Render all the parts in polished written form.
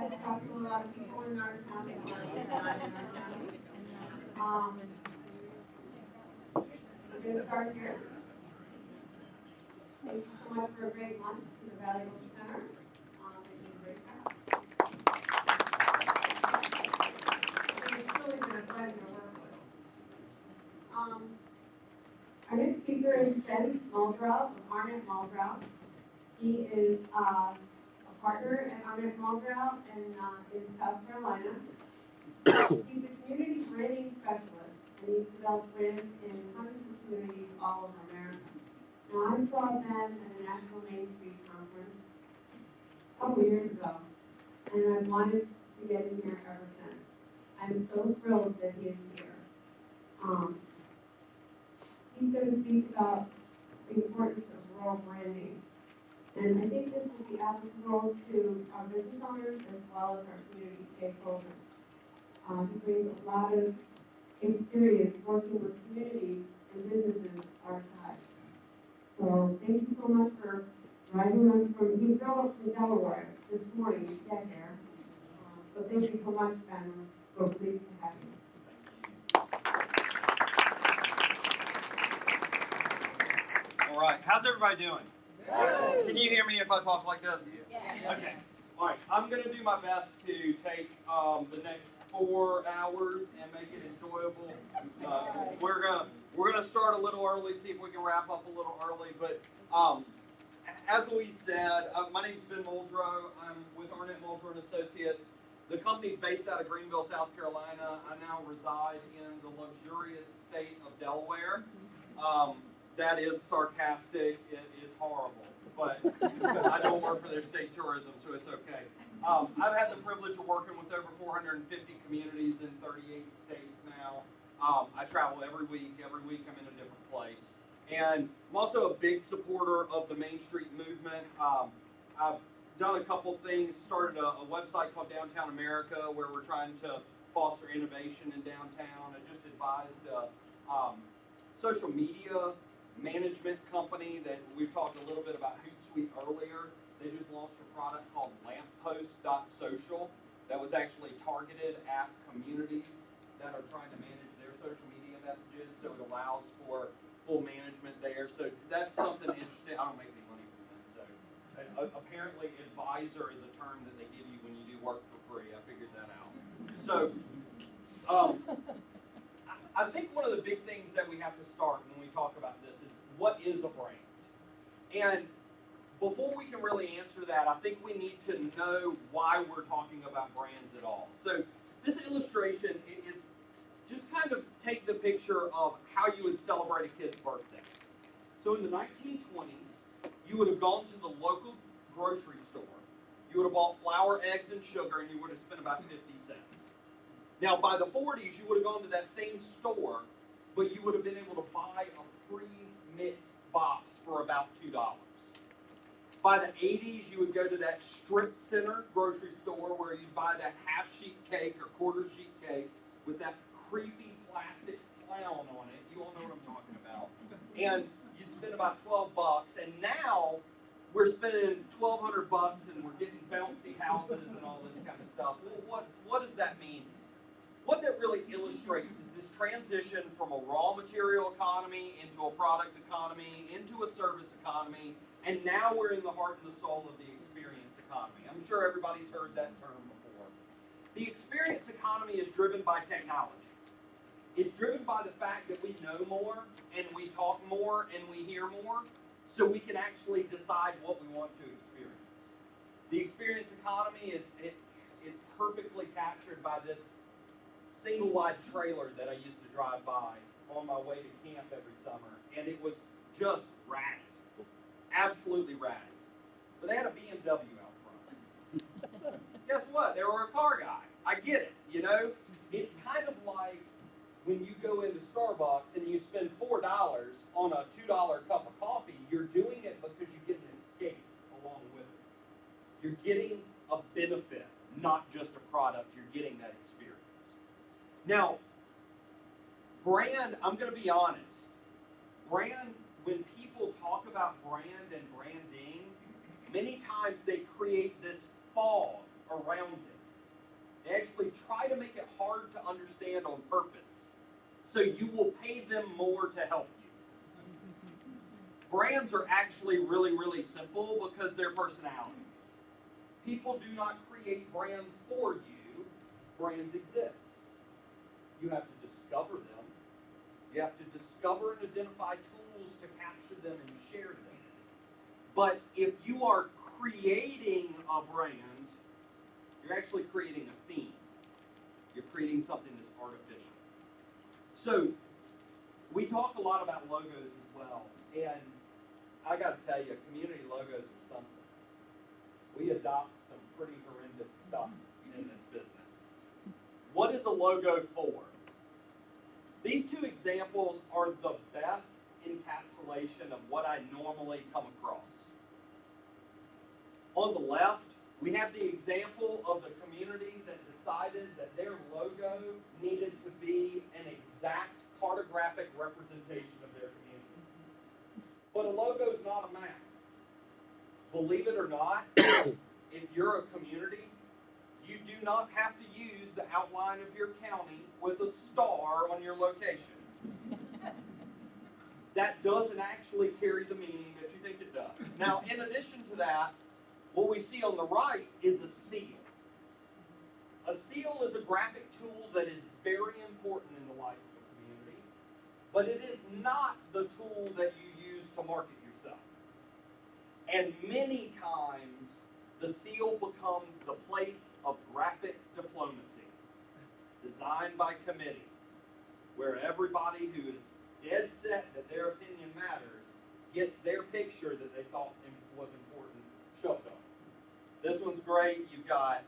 I've talked to a lot of people in our county, or in our county. We're going to start here. Thank you so much for a great lunch to the valuable center. They did a great job. It's really been a pleasure to work with. Our next speaker is Ben Muldrow of Arnett Muldrow. He is a partner at Arnett Muldrow in South Carolina. He's a community branding specialist, and he's developed brands in hundreds of communities all over America. Now, I saw Ben at a National Main Street conference a couple years ago, and I've wanted to get him here ever since. I'm so thrilled that he is here. He's going to speak about the importance of rural branding. And I think this will be applicable to our business owners as well as our community stakeholders. He brings a lot of experience working with communities and businesses our size. So thank you so much for driving on he drove up from Delaware this morning to get here. So thank you so much, Ben. We're pleased to have you. All right, how's everybody doing? Good. Can you hear me if I talk like this? Yeah. Okay. All right, I'm going to do my best to take the next 4 hours and make it enjoyable. We're gonna start a little early, see if we can wrap up a little early. But as we said, my name's Ben Muldrow. I'm with Arnett Muldrow and Associates. The company's based out of Greenville, South Carolina. I now reside in the luxurious state of Delaware. That is sarcastic. It is horrible, but I don't work for their state tourism, so it's okay. I've had the privilege of working with over 450 communities in 38 states now. I travel every week. Every week I'm in a different place. And I'm also a big supporter of the Main Street movement. I've done a couple things, started a website called Downtown America where we're trying to foster innovation in downtown. I just advised a social media management company that we've talked a little bit about Hootsuite earlier. They just launched a product called lamppost.social that was actually targeted at communities that are trying to manage their social media messages, so it allows for full management there. So that's something interesting. I don't make any money from them, so apparently advisor is a term that they give you when you do work for free. I figured that out. So I think one of the big things that we have to start when we talk about this is, what is a brand? And before we can really answer that, I think we need to know why we're talking about brands at all. So this illustration is just kind of take the picture of how you would celebrate a kid's birthday. So in the 1920s, you would have gone to the local grocery store. You would have bought flour, eggs, and sugar, and you would have spent about 50 cents. Now, by the 40s, you would have gone to that same store, but you would have been able to buy a pre-mixed box for about $2. By the 80s, you would go to that strip center grocery store where you'd buy that half-sheet cake or quarter-sheet cake with that creepy plastic clown on it. You all know what I'm talking about. And you'd spend about 12 bucks, and now we're spending 1,200 bucks and we're getting bouncy houses and all this kind of stuff. Well, what does that mean? What that really illustrates is this transition from a raw material economy into a product economy, into a service economy, and now we're in the heart and the soul of the experience economy. I'm sure everybody's heard that term before. The experience economy is driven by technology. It's driven by the fact that we know more, and we talk more, and we hear more, so we can actually decide what we want to experience. The experience economy is perfectly captured by this single-wide trailer that I used to drive by on my way to camp every summer, and it was just ratty, absolutely ratty. But they had a BMW out front. Guess what? They were a car guy. I get it, you know? It's kind of like when you go into Starbucks and you spend $4 on a $2 cup of coffee, you're doing it because you get an escape along with it. You're getting a benefit, not just a product. You're getting that experience. Now, brand, I'm going to be honest. Brand, when people talk about brand and branding, many times they create this fog around it. They actually try to make it hard to understand on purpose, so you will pay them more to help you. Brands are actually really, really simple because they're personalities. People do not create brands for you. Brands exist. You have to discover them. You have to discover and identify tools to capture them and share them. But if you are creating a brand, you're actually creating a theme. You're creating something that's artificial. So we talk a lot about logos as well, and I got to tell you, community logos are something. We adopt some pretty horrendous stuff in this business. What is a logo for? These two examples are the best encapsulation of what I normally come across. On the left, we have the example of the community that decided that their logo needed to be an exact cartographic representation of their community. But a logo is not a map. Believe it or not, if you're a community, you do not have to use the outline of your county with a star on your location. That doesn't actually carry the meaning that you think it does. Now, in addition to that, what we see on the right is a seal. A seal is a graphic tool that is very important in the life of a community, but it is not the tool that you use to market yourself. And many times, the seal becomes the place of graphic diplomacy, designed by committee, where everybody who is dead set that their opinion matters gets their picture that they thought was important shoved on. This one's great. You've got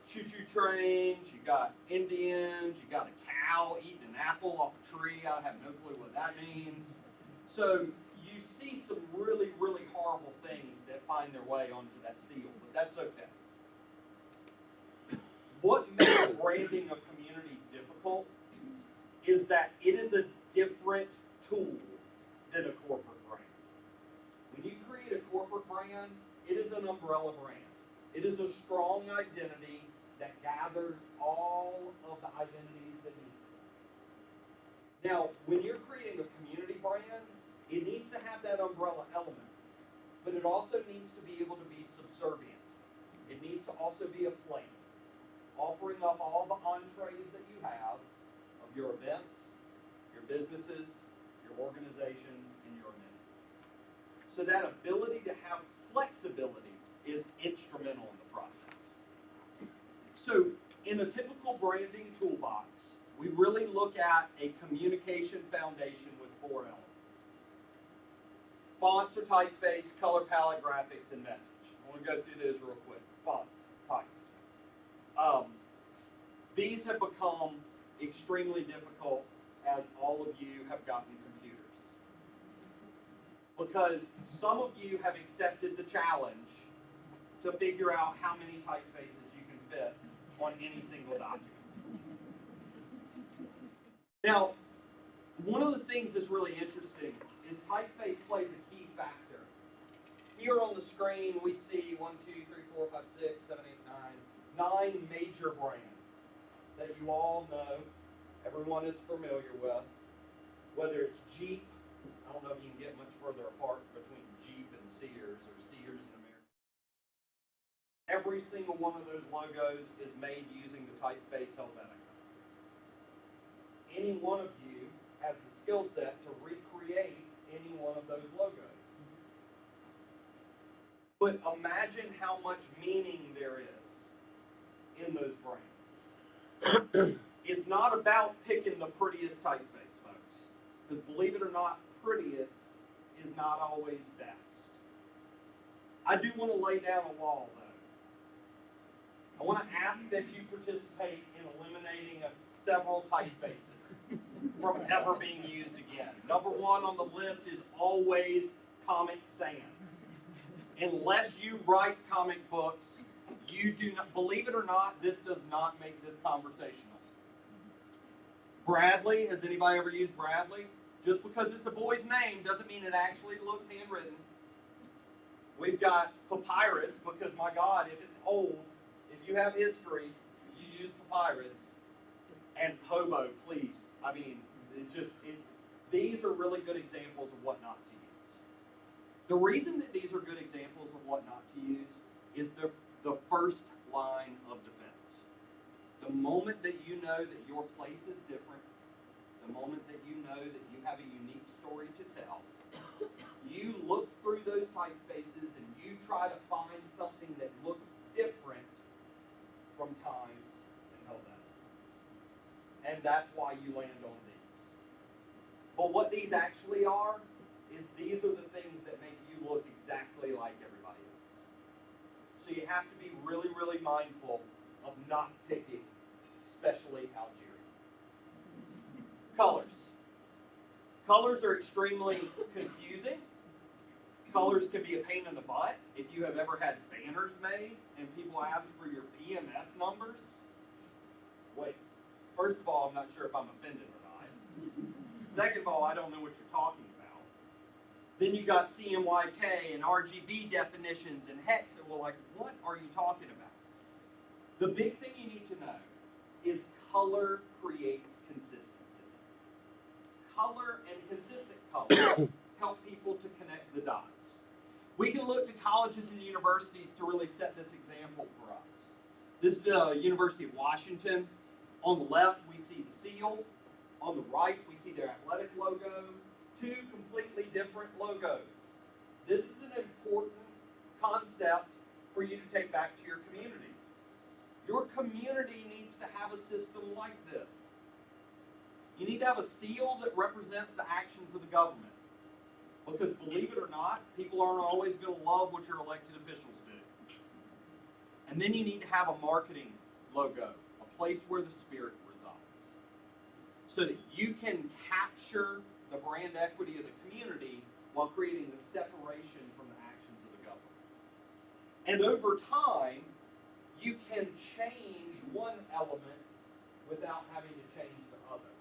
choo-choo trains, you've got Indians, you've got a cow eating an apple off a tree. I have no clue what that means. So you see some really, really horrible things that find their way onto that seal, but that's okay. What makes branding a community difficult is that it is a different tool than a corporate brand. When you create a corporate brand, it is an umbrella brand. It is a strong identity that gathers all of the identities that need it. Now, when you're creating a community brand, it needs to have that umbrella element, but it also needs to be able to be subservient. It needs to also be a plate, offering up all the entrees that you have of your events, your businesses, your organizations, and your amenities. So that ability to have flexibility is instrumental in the process. So in a typical branding toolbox, we really look at a communication foundation with 4 elements. Fonts or typeface, color palette, graphics, and message. I want to go through those real quick. Fonts, types. These have become extremely difficult as all of you have gotten computers. Because some of you have accepted the challenge to figure out how many typefaces you can fit on any single document. Now, one of the things that's really interesting is typeface plays a key factor. Here on the screen we see 1, 2, 3, 4, 5, 6, 7, 8, 9 major brands that you all know, everyone is familiar with. Whether it's Jeep, I don't know if you can get much further apart between Jeep and Sears or Sears and American. Every single one of those logos is made using the typeface Helvetica. Any one of you has the skill set to recreate any one of those logos. But imagine how much meaning there is in those brands. It's not about picking the prettiest typeface, folks. Because believe it or not, prettiest is not always best. I do want to lay down a law, though. I want to ask that you participate in eliminating several typefaces from ever being used again. Number 1 on the list is always Comic Sans. Unless you write comic books, you do not, believe it or not, this does not make this conversational. Bradley, has anybody ever used Bradley? Just because it's a boy's name doesn't mean it actually looks handwritten. We've got papyrus, because my God, if it's old, if you have history, you use papyrus. And hobo, please. I mean, these are really good examples of what not to use. The reason that these are good examples of what not to use is the first line of defense. The moment that you know that your place is different, the moment that you know that you have a unique story to tell, you look through those typefaces and you try to find something that looks different from Times and Helvetica. And that's why you land on these. But what these actually are is these are the things that make you look exactly like everybody else. So you have to be really, really mindful of not picking, especially Algeria. Colors. Colors are extremely confusing. Colors can be a pain in the butt. If you have ever had banners made and people ask for your PMS numbers, wait. First of all, I'm not sure if I'm offended or not. Second of all, I don't know what you're talking about. Then you got CMYK and RGB definitions and hex, and we're like, what are you talking about? The big thing you need to know is color creates consistency. Color and consistent color help people to connect the dots. We can look to colleges and universities to really set this example for us. This is the University of Washington. On the left, we see the seal. On the right, we see their athletic logo. Two completely different logos. This is an important concept for you to take back to your communities. Your community needs to have a system like this. You need to have a seal that represents the actions of the government. Because believe it or not, people aren't always going to love what your elected officials do. And then you need to have a marketing logo, a place where the spirit resides. So that you can capture the brand equity of the community while creating the separation from the actions of the government. And over time, you can change one element without having to change the other.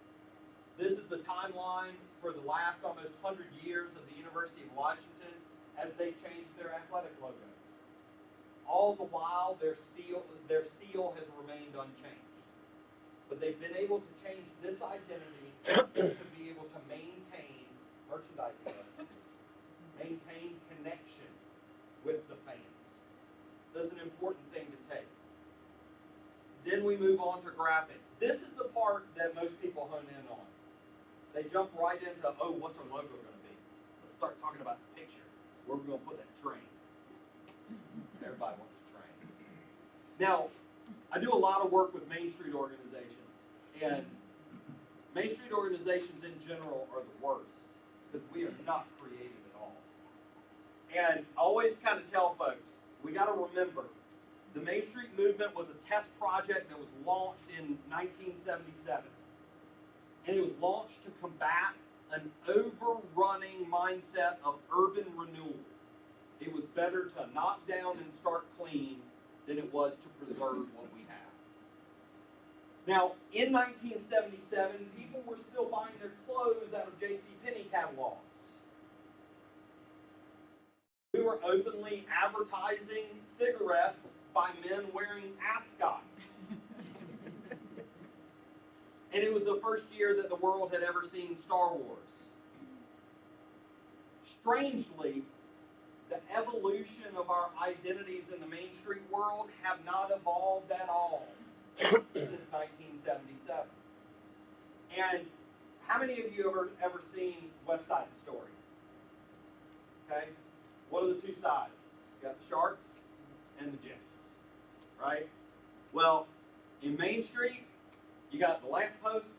This is the timeline for the last almost 100 years of the University of Washington as they changed their athletic logos. All the while, their seal has remained unchanged. But they've been able to change this identity to be able to maintain merchandising revenues, maintain connection with the fans. That's an important thing to take. Then we move on to graphics. This is the part that most people hone in on. They jump right into, oh, what's our logo going to be? Let's start talking about the picture. Where are we going to put that train? Everybody wants a train. Now, I do a lot of work with Main Street organizations, and Main Street organizations in general are the worst because we are not creative at all. And I always kind of tell folks, we got to remember, the Main Street movement was a test project that was launched in 1977. And it was launched to combat an overrunning mindset of urban renewal. It was better to knock down and start clean than it was to preserve what we have. Now, in 1977, people were still buying their clothes out of JCPenney catalogs. We were openly advertising cigarettes by men wearing ascots. And it was the first year that the world had ever seen Star Wars. Strangely, the evolution of our identities in the Main Street world have not evolved at all since 1977. And how many of you have ever seen West Side Story? Okay? What are the two sides? You got the Sharks and the Jets, right? Well, in Main Street, you got the lampposts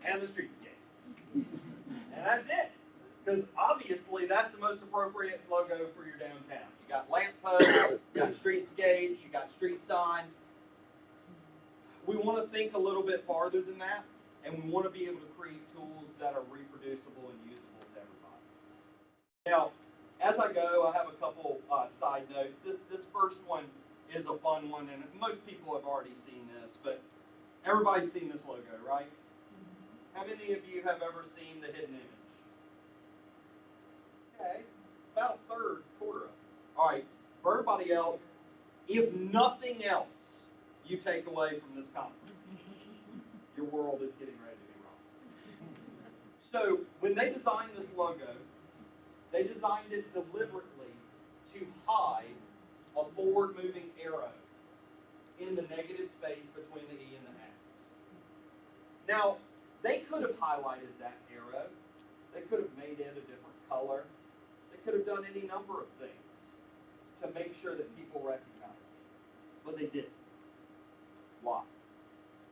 and the streetscapes. And that's it. Because obviously that's the most appropriate logo for your downtown. You got lampposts, you got streetscapes, you got street signs. We want to think a little bit farther than that, and we want to be able to create tools that are reproducible and usable to everybody. Now, as I go, I have a couple side notes. This first one is a fun one, and most people have already seen this, but everybody's seen this logo, right? How many of you have ever seen the hidden image? Okay, about a third quarter of it. All right, for everybody else, if nothing else you take away from this conference, your world is getting ready to be rocked. So when they designed this logo, they designed it deliberately to hide a forward-moving arrow in the negative space between the E and the X. Now, they could have highlighted that arrow. They could have made it a different color. They could have done any number of things to make sure that people recognize it. But they didn't. Why?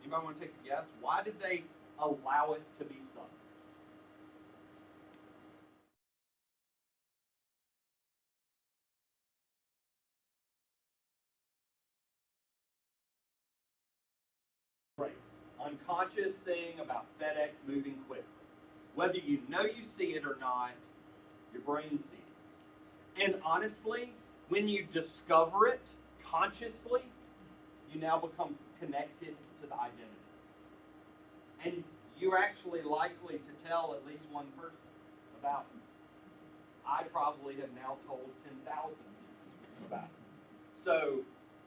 Anybody want to take a guess? Why did they allow it to be subtle? Right. Unconscious thing about FedEx moving quickly. Whether you know you see it or not, your brain sees it. And honestly, when you discover it consciously, you now become connected to the identity. And you're actually likely to tell at least one person about it. I probably have now told 10,000 people about it. So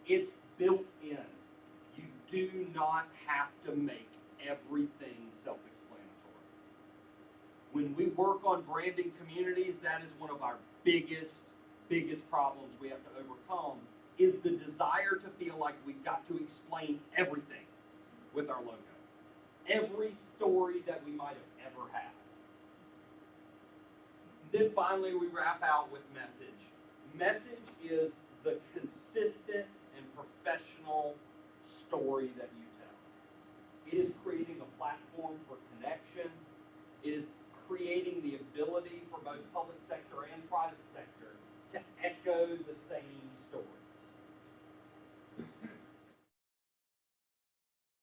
it's built in. You do not have to make everything self-explanatory. When we work on branding communities, that is one of our biggest problems we have to overcome, is the desire to feel like we've got to explain everything with our logo. Every story that we might have ever had. Then finally we wrap out with message. Message is the consistent and professional story that you tell. It is creating a platform for connection. It is creating the ability for both public sector and private sector to echo the same stories.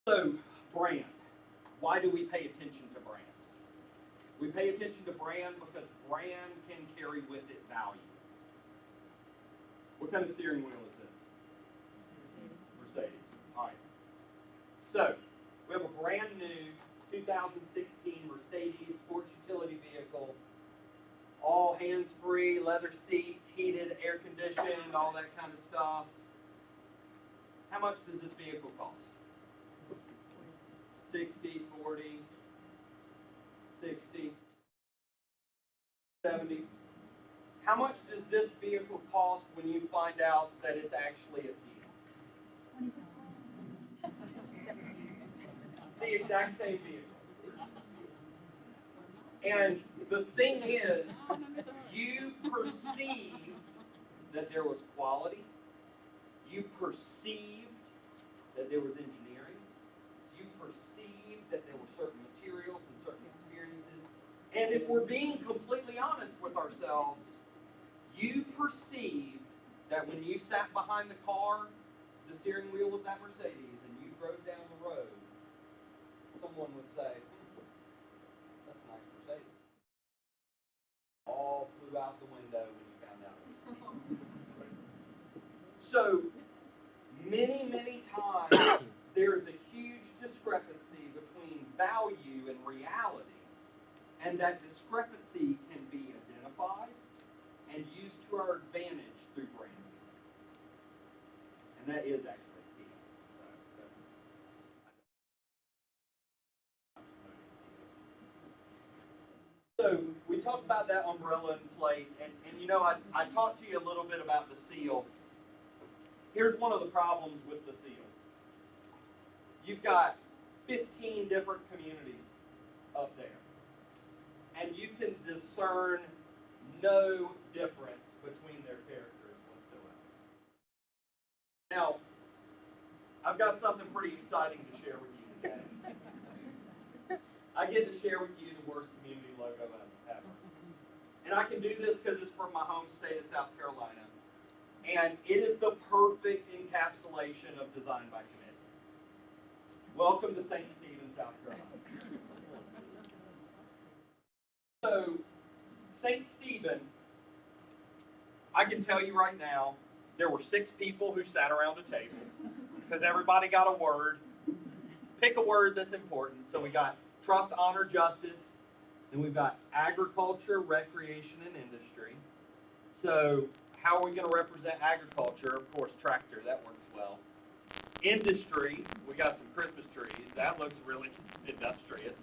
So, brand. Why do we pay attention to brand? We pay attention to brand because brand can carry with it value. What kind of steering wheel is this? Mercedes. All right. So, we have a brand new 2016 Mercedes sports utility vehicle, all hands-free, leather seats, heated, air conditioned, all that kind of stuff. How much does this vehicle cost? 60, 40, 60, 70. How much does this vehicle cost when you find out that it's actually a Kia? It's the exact same vehicle. And the thing is, you perceived that there was quality. You perceived that there was engineering. You perceived that there were certain materials and certain experiences. And if we're being completely honest with ourselves, you perceived that when you sat behind the car, the steering wheel of that Mercedes, and you drove down the road, someone would say, that's a nice Mercedes. All flew out the window when you found out it was. So, many times, there's a huge discrepancy between value and reality, and that discrepancy can be identified and used to our advantage through branding. And that is actually key. So we talked about that umbrella and plate, and you know, I talked to you a little bit about the seal. Here's one of the problems with the seal. You've got 15 different communities up there, and you can discern no difference between their characters whatsoever. Now, I've got something pretty exciting to share with you today. I get to share with you the worst community logo ever. And I can do this because it's from my home state of South Carolina. And it is the perfect encapsulation of design by committee. Welcome to St. Stephen, South Carolina. So, St. Stephen, I can tell you right now, there were 6 people who sat around a table because everybody got a word. Pick a word that's important. So we got trust, honor, justice. Then we've got agriculture, recreation, and industry. So How are we going to represent agriculture? Of course, tractor, that works well. Industry, we got some Christmas trees. That looks really industrious.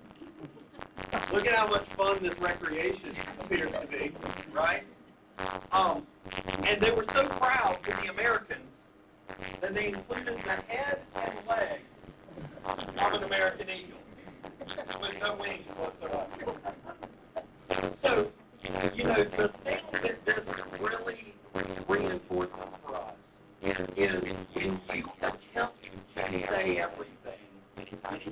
Look at how much fun this recreation appears to be, right? And they were so proud to the Americans that they included the head and legs of an American eagle with no wings whatsoever. So, the thing that this really reinforces for us is when you attempt to say everything, many times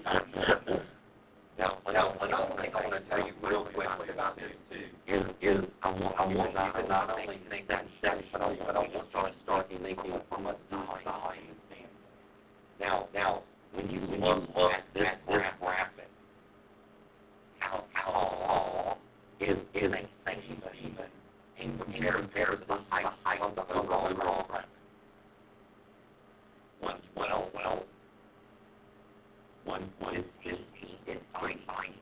now, another thing I want to tell you real quickly about this too is I want you to not only think conceptually, but I want you to start thinking from a science standpoint. Now, when you look at this graphic, how tall is St. Stephen in comparison to the height of the overall graphic? 112, 115. It's tiny.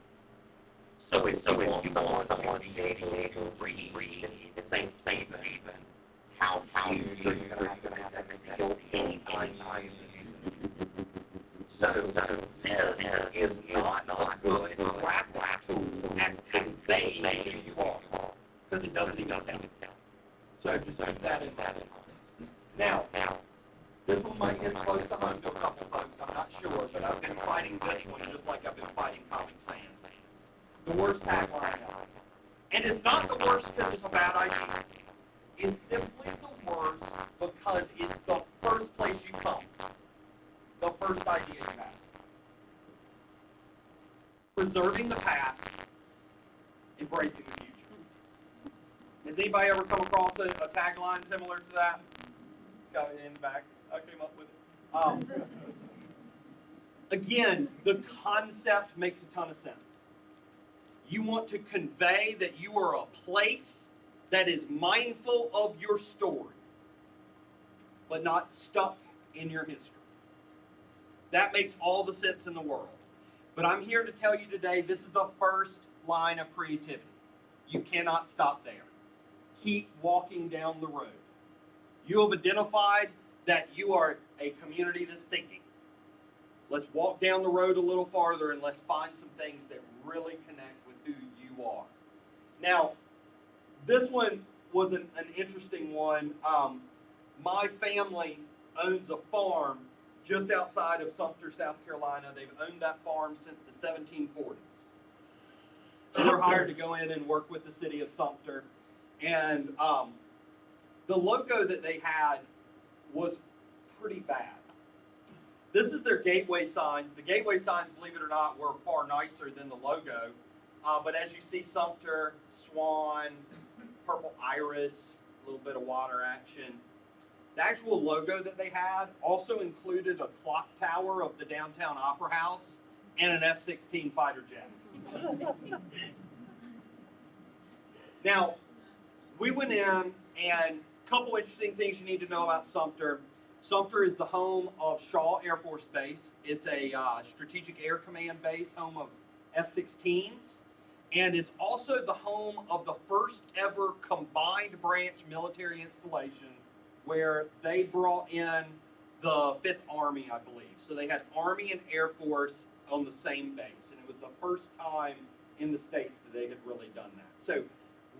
So if you want someone to be able to read St. Stephen, how huge are you going to have that seal anytime soon? So this is not a good graphic tool at conveying who you are, because it doesn't have to tell. So just keep that in mind. Now, this one might hit close to home to a couple folks, I'm not sure, but I've been fighting this one just like I've been fighting Comic Sans. The worst tagline ever. And it's not the worst because it's a bad idea. It's simply the worst because it's the first place you come. The first idea you have. Preserving the past, embracing the future. Has anybody ever come across a tagline similar to that? Got it in the back. I came up with it. Again, the concept makes a ton of sense. You want to convey that you are a place that is mindful of your story, but not stuck in your history. That makes all the sense in the world. But I'm here to tell you today, this is the first line of creativity. You cannot stop there. Keep walking down the road. You have identified that you are a community that's thinking. Let's walk down the road a little farther and let's find some things that really connect with who you are. Now, this one was an interesting one. My family owns a farm just outside of Sumter, South Carolina. They've owned that farm since the 1740s. We were hired to go in and work with the city of Sumter. And the logo that they had was pretty bad. This is their gateway signs. The gateway signs, believe it or not, were far nicer than the logo. But as you see, Sumter, Swan, purple iris, a little bit of water action. The actual logo that they had also included a clock tower of the downtown Opera House and an F-16 fighter jet. Now, we went in, and a couple interesting things you need to know about Sumter. Sumter is the home of Shaw Air Force Base. It's a strategic air command base, home of F-16s, and it's also the home of the first ever combined branch military installation where they brought in the 5th Army, I believe. So they had Army and Air Force on the same base, and it was the first time in the States that they had really done that. So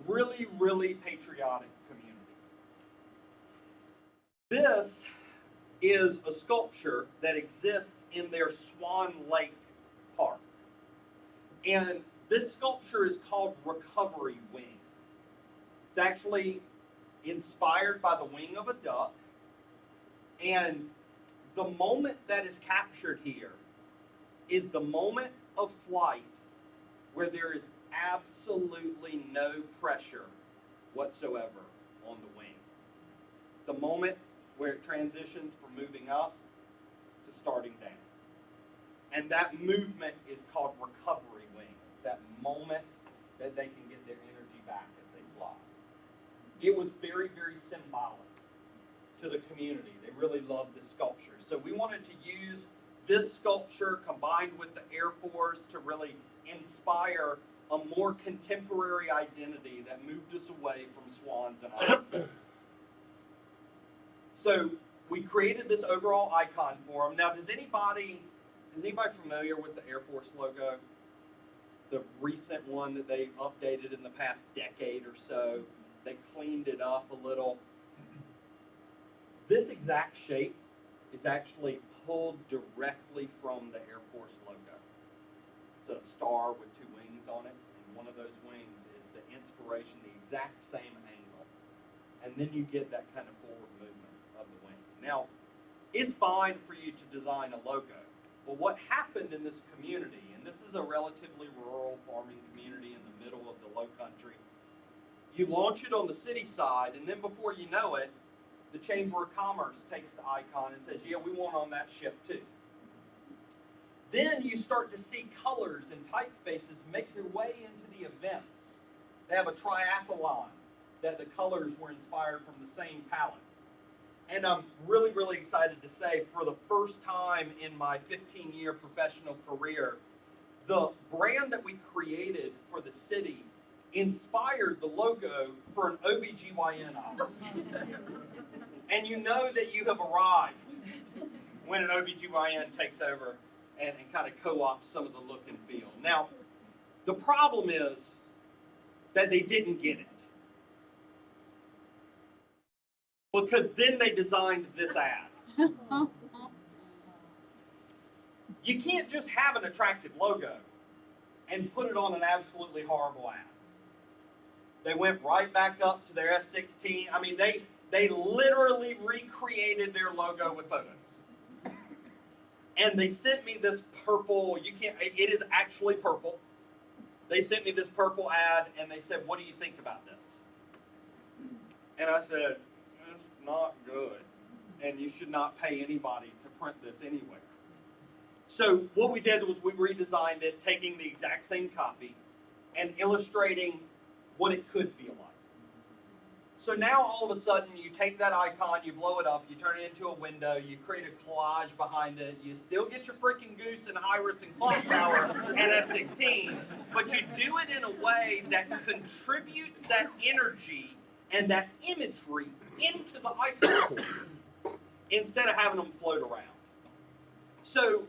really, really patriotic community. This is a sculpture that exists in their Swan Lake Park. And this sculpture is called Recovery Wing. It's actually inspired by the wing of a duck. And the moment that is captured here is the moment of flight where there is absolutely no pressure whatsoever on the wing. It's the moment where it transitions from moving up to starting down. And that movement is called recovery wing. It's that moment that they can get their energy back as they fly. It was very, very symbolic to the community. They really loved this sculpture. So we wanted to use this sculpture combined with the Air Force to really inspire a more contemporary identity that moved us away from swans and irises. So we created this overall icon for them. Now, is anybody familiar with the Air Force logo? The recent one that they updated in the past decade or so. They cleaned it up a little. This exact shape is actually pulled directly from the Air Force logo. It's a star with two wings on it, and one of those wings is the inspiration, the exact same angle. And then you get that kind of forward movement of the wing. Now, it's fine for you to design a logo, but what happened in this community, and this is a relatively rural farming community in the middle of the low country, you launch it on the city side, and then before you know it, the Chamber of Commerce takes the icon and says, yeah, we want on that ship too. Then you start to see colors and typefaces make their way into the events. They have a triathlon that the colors were inspired from the same palette. And I'm really, really excited to say, for the first time in my 15-year professional career, the brand that we created for the city inspired the logo for an OBGYN office. And you know that you have arrived when an OBGYN takes over and kind of co-opts some of the look and feel. Now, the problem is that they didn't get it. Because then they designed this ad. You can't just have an attractive logo and put it on an absolutely horrible ad. They went right back up to their F-16. I mean, they literally recreated their logo with photos. And they sent me this purple, it is actually purple. They sent me this purple ad and they said, what do you think about this? And I said, it's not good. And you should not pay anybody to print this anywhere. So what we did was we redesigned it, taking the exact same copy and illustrating what it could feel like. So now all of a sudden you take that icon, you blow it up, you turn it into a window, you create a collage behind it, you still get your freaking goose and iris and clock tower and F-16, but you do it in a way that contributes that energy and that imagery into the icon instead of having them float around. So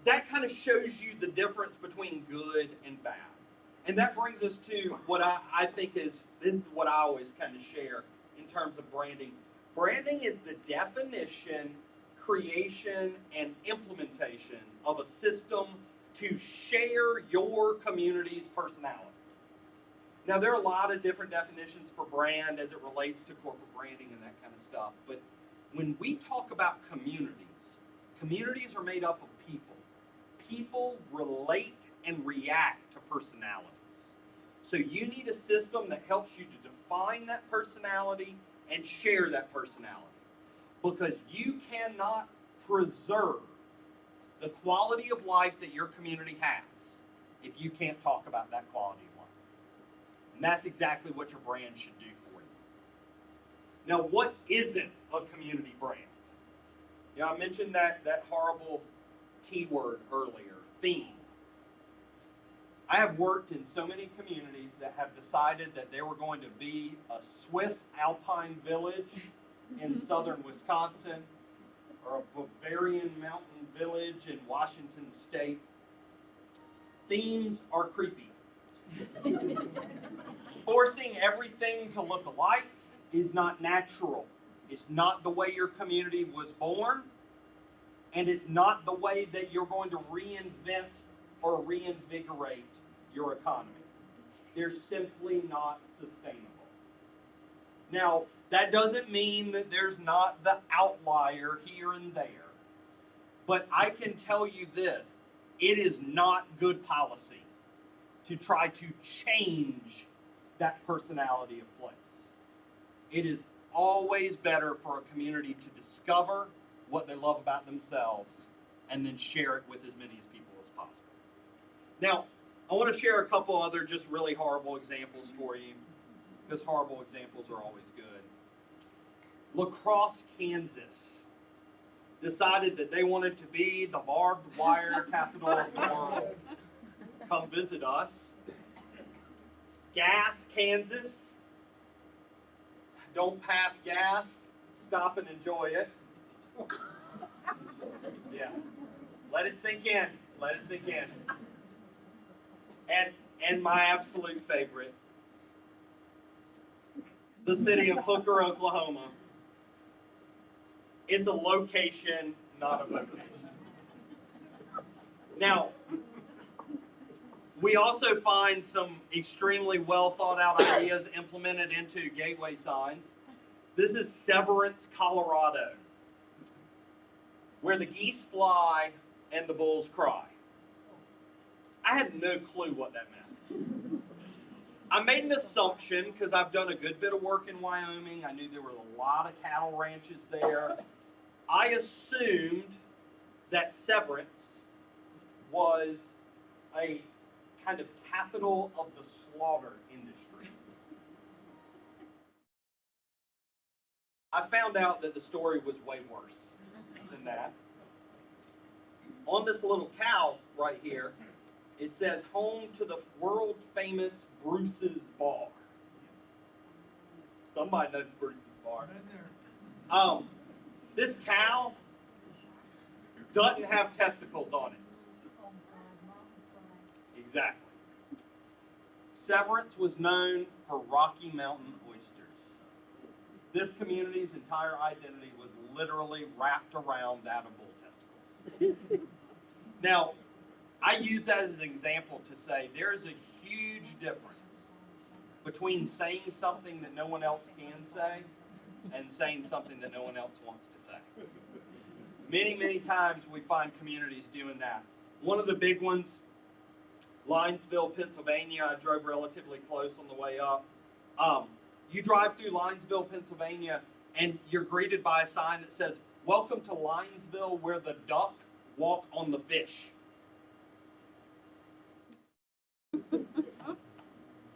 that kind of shows you the difference between good and bad. And that brings us to what I think this is what I always kind of share in terms of branding. Branding is the definition, creation, and implementation of a system to share your community's personality. Now, there are a lot of different definitions for brand as it relates to corporate branding and that kind of stuff. But when we talk about communities, communities are made up of people. People relate and react to personalities. So you need a system that helps you to define that personality and share that personality. Because you cannot preserve the quality of life that your community has if you can't talk about that quality of life. And that's exactly what your brand should do for you. Now, what isn't a community brand? You know, I mentioned that horrible T word earlier, theme. I have worked in so many communities that have decided that they were going to be a Swiss alpine village in southern Wisconsin or a Bavarian mountain village in Washington State. Themes are creepy. Forcing everything to look alike is not natural. It's not the way your community was born, and it's not the way that you're going to reinvent or reinvigorate your economy. They're simply not sustainable. Now, that doesn't mean that there's not the outlier here and there, but I can tell you this, it is not good policy to try to change that personality of place. It is always better for a community to discover what they love about themselves and then share it with as many people as possible. Now, I want to share a couple other just really horrible examples for you, because horrible examples are always good. La Crosse, Kansas decided that they wanted to be the barbed wire capital of the world. Come visit us. Gas, Kansas. Don't pass gas. stop and enjoy it. Yeah. Let it sink in. Let it sink in. And my absolute favorite, the city of Hooker, Oklahoma. It's a location, not a vocation. Now, we also find some extremely well thought out ideas implemented into gateway signs. This is Severance, Colorado, where the geese fly and the bulls cry. I had no clue what that meant. I made an assumption because I've done a good bit of work in Wyoming. I knew there were a lot of cattle ranches there. I assumed that Severance was a kind of capital of the slaughter industry. I found out that the story was way worse than that. On this little cow right here, it says home to the world famous Bruce's Bar. Somebody knows Bruce's Bar. This cow doesn't have testicles on it. Exactly. Severance was known for Rocky Mountain oysters. This community's entire identity was literally wrapped around that of bull testicles. Now, I use that as an example to say there is a huge difference between saying something that no one else can say and saying something that no one else wants to say. Many, many times we find communities doing that. One of the big ones, Linesville, Pennsylvania. I drove relatively close on the way up. You drive through Linesville, Pennsylvania, and you're greeted by a sign that says, "Welcome to Linesville, where the duck walk on the fish."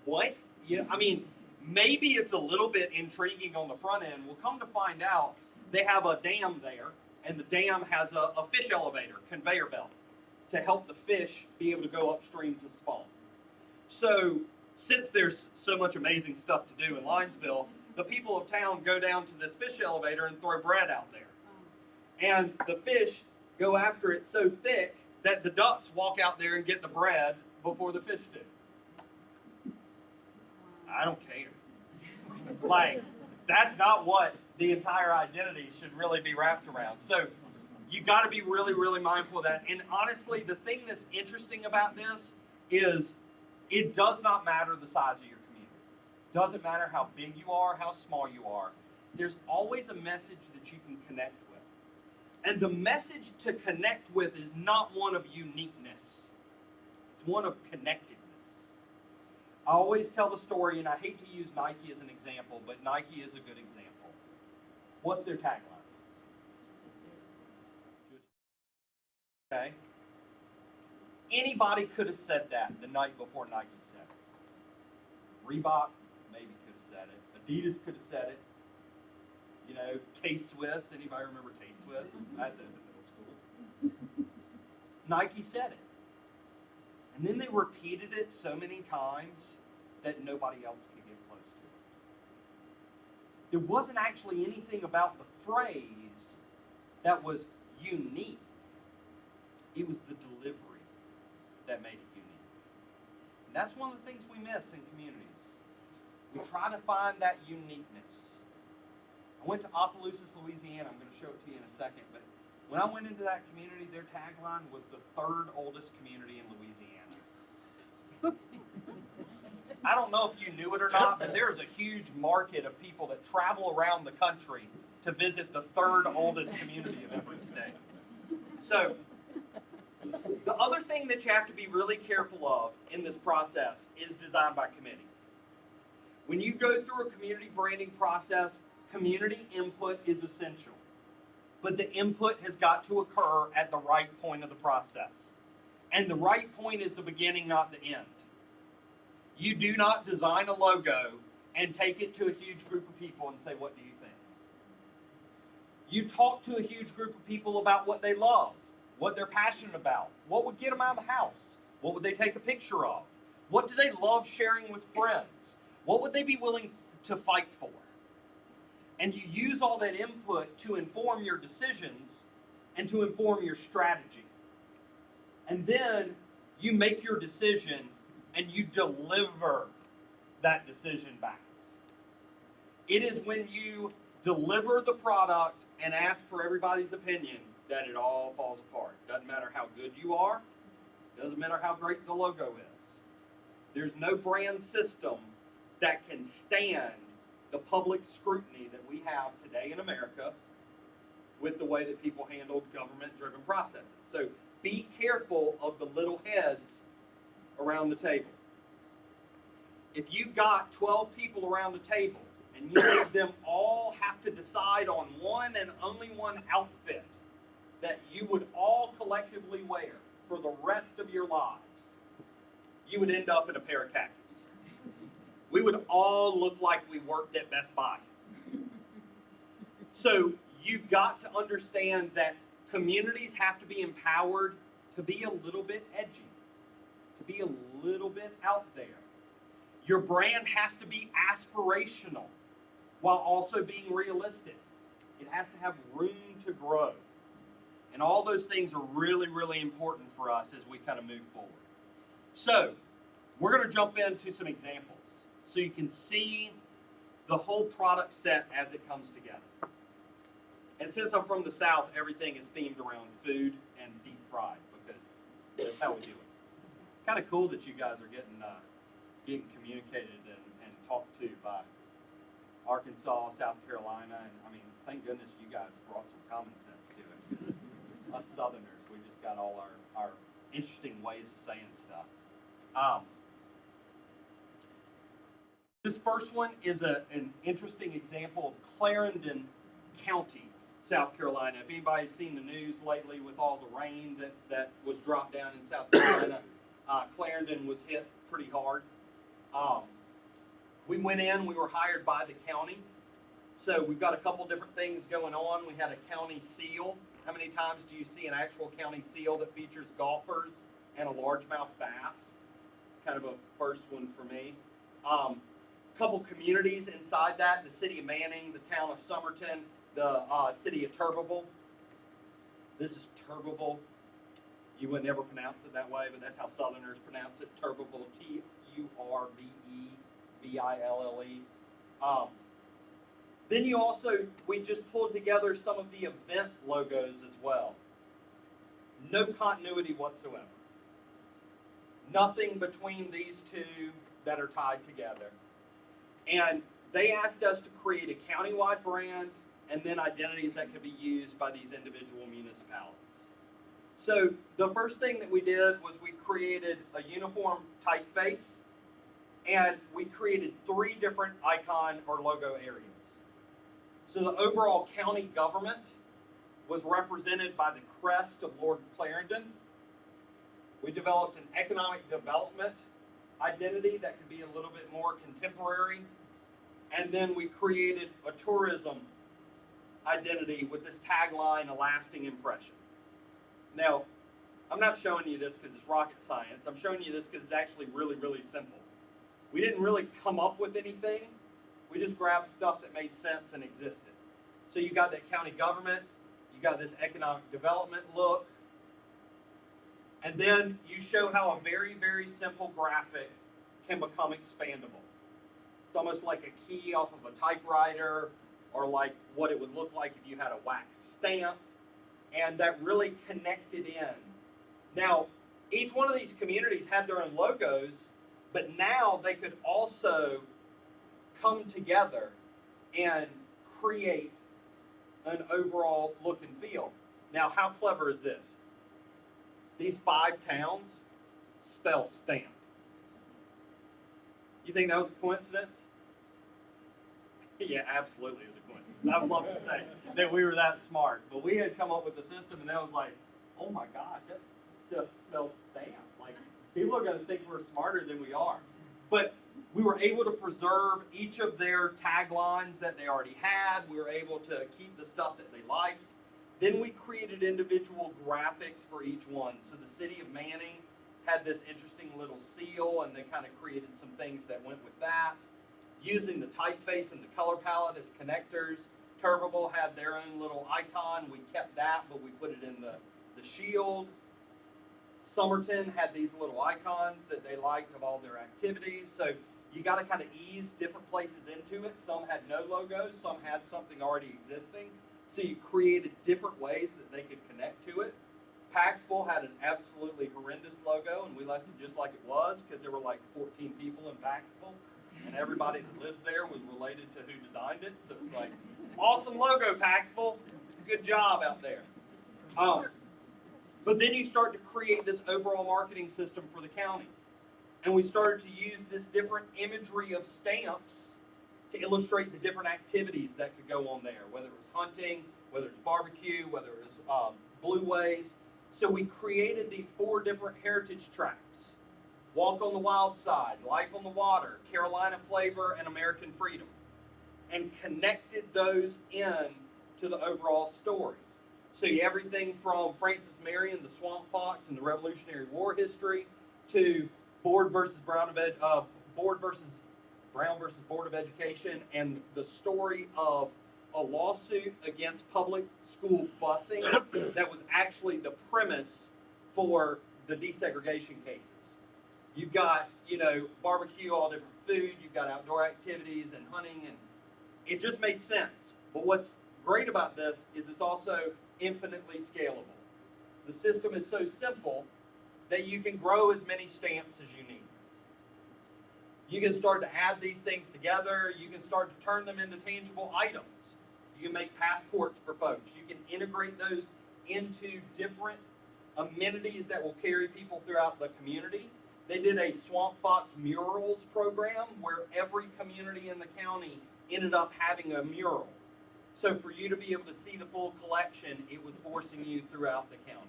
What? Yeah, I mean, maybe it's a little bit intriguing on the front end. We'll come to find out they have a dam there, and the dam has a fish elevator, conveyor belt, to help the fish be able to go upstream to spawn. So, since there's so much amazing stuff to do in Linesville, the people of town go down to this fish elevator and throw bread out there. And the fish go after it so thick that the ducks walk out there and get the bread before the fish do. I don't care. Like, that's not what the entire identity should really be wrapped around. So you got to be really, really mindful of that. And honestly, the thing that's interesting about this is it does not matter the size of your community. It doesn't matter how big you are, how small you are. There's always a message that you can connect with. And the message to connect with is not one of uniqueness. It's one of connectedness. I always tell the story, and I hate to use Nike as an example, but Nike is a good example. What's their tagline? Okay. Anybody could have said that the night before Nike said it. Reebok maybe could have said it. Adidas could have said it. You know, K-Swiss. Anybody remember K-Swiss? I had those in middle school. Nike said it. And then they repeated it so many times that nobody else could get close to it. There wasn't actually anything about the phrase that was unique. It was the delivery that made it unique. And that's one of the things we miss in communities. We try to find that uniqueness. I went to Opelousas, Louisiana. I'm going to show it to you in a second. But when I went into that community, their tagline was the third oldest community in Louisiana. I don't know if you knew it or not, but there's a huge market of people that travel around the country to visit the third oldest community of every state. So, the other thing that you have to be really careful of in this process is design by committee. When you go through a community branding process, community input is essential. But the input has got to occur at the right point of the process. And the right point is the beginning, not the end. You do not design a logo and take it to a huge group of people and say, "What do you think?" You talk to a huge group of people about what they love, what they're passionate about, what would get them out of the house, what would they take a picture of, what do they love sharing with friends, what would they be willing to fight for. And you use all that input to inform your decisions and to inform your strategy. And then you make your decision and you deliver that decision back. It is when you deliver the product and ask for everybody's opinion that it all falls apart. Doesn't matter how good you are. Doesn't matter how great the logo is. There's no brand system that can stand the public scrutiny that we have today in America with the way that people handle government-driven processes. So be careful of the little heads around the table. If you got 12 people around the table and you made them all have to decide on one and only one outfit that you would all collectively wear for the rest of your lives, you would end up in a pair of khakis. We would all look like we worked at Best Buy. So you've got to understand that communities have to be empowered to be a little bit edgy, to be a little bit out there. Your brand has to be aspirational while also being realistic. It has to have room to grow. And all those things are really, really important for us as we kind of move forward. So we're going to jump into some examples so you can see the whole product set as it comes together. And since I'm from the South, everything is themed around food and deep fried because that's how we do it. Kind of cool that you guys are getting communicated and talked to by Arkansas, South Carolina, and I mean, thank goodness you guys brought some common sense to it. Because us Southerners, we just got all our interesting ways of saying stuff. This first one is an interesting example of Clarendon County, South Carolina. If anybody's seen the news lately with all the rain that was dropped down in South Carolina, Clarendon was hit pretty hard. We went in, we were hired by the county. So we've got a couple different things going on. We had a county seal. How many times do you see an actual county seal that features golfers and a largemouth bass? Kind of a first one for me. Couple communities inside that, the city of Manning, the town of Somerton, the city of Turbeville. This is Turbeville. You would never pronounce it that way, but that's how Southerners pronounce it, Turbeville, Turbeville. Then we just pulled together some of the event logos as well. No continuity whatsoever. Nothing between these two that are tied together. And they asked us to create a countywide brand and then identities that could be used by these individual municipalities. So the first thing that we did was we created a uniform typeface and we created 3 different icon or logo areas. So the overall county government was represented by the crest of Lord Clarendon. We developed an economic development identity that could be a little bit more contemporary. And then we created a tourism identity with this tagline, a lasting impression. Now, I'm not showing you this because it's rocket science. I'm showing you this because it's actually really, really simple. We didn't really come up with anything. We just grabbed stuff that made sense and existed. So you got that county government, you got this economic development look, and then you show how a very, very simple graphic can become expandable. It's almost like a key off of a typewriter, or like what it would look like if you had a wax stamp, and that really connected in. Now, each one of these communities had their own logos, but now they could also come together and create an overall look and feel. Now, how clever is this? These 5 towns spell stamp. You think that was a coincidence? Yeah, absolutely it was a coincidence. I'd love to say that we were that smart, but we had come up with the system and that was like, oh my gosh, that stuff spells stamp. Like, people are going to think we're smarter than we are. But we were able to preserve each of their taglines that they already had. We were able to keep the stuff that they liked. Then we created individual graphics for each one. So the city of Manning had this interesting little seal, and they kind of created some things that went with that. using the typeface and the color palette as connectors. Turbable had their own little icon. We kept that, but we put it in the shield. Somerton had these little icons that they liked of all their activities. So you got to kind of ease different places into it. Some had no logos, some had something already existing. So you created different ways that they could connect to it. Paxful had an absolutely horrendous logo, and we left it just like it was because there were like 14 people in Paxful, and everybody that lives there was related to who designed it. So it's like, awesome logo, Paxful. Good job out there. But then you start to create this overall marketing system for the county. And we started to use this different imagery of stamps to illustrate the different activities that could go on there, whether it was hunting, whether it's barbecue, whether it was blue ways. So we created these 4 different heritage tracks: Walk on the Wild Side, Life on the Water, Carolina Flavor, and American Freedom, and connected those in to the overall story. So everything from Francis Marion, the Swamp Fox, and the Revolutionary War history, to Board versus Brown versus Board of Education, and the story of a lawsuit against public school busing that was actually the premise for the desegregation cases. You've got, barbecue, all different food, you've got outdoor activities and hunting, and it just made sense. But what's great about this is it's also infinitely scalable. The system is so simple that you can grow as many stamps as you need. You can start to add these things together. You can start to turn them into tangible items. You can make passports for folks. You can integrate those into different amenities that will carry people throughout the community. They did a Swamp Fox murals program where every community in the county ended up having a mural. So for you to be able to see the full collection, it was forcing you throughout the county.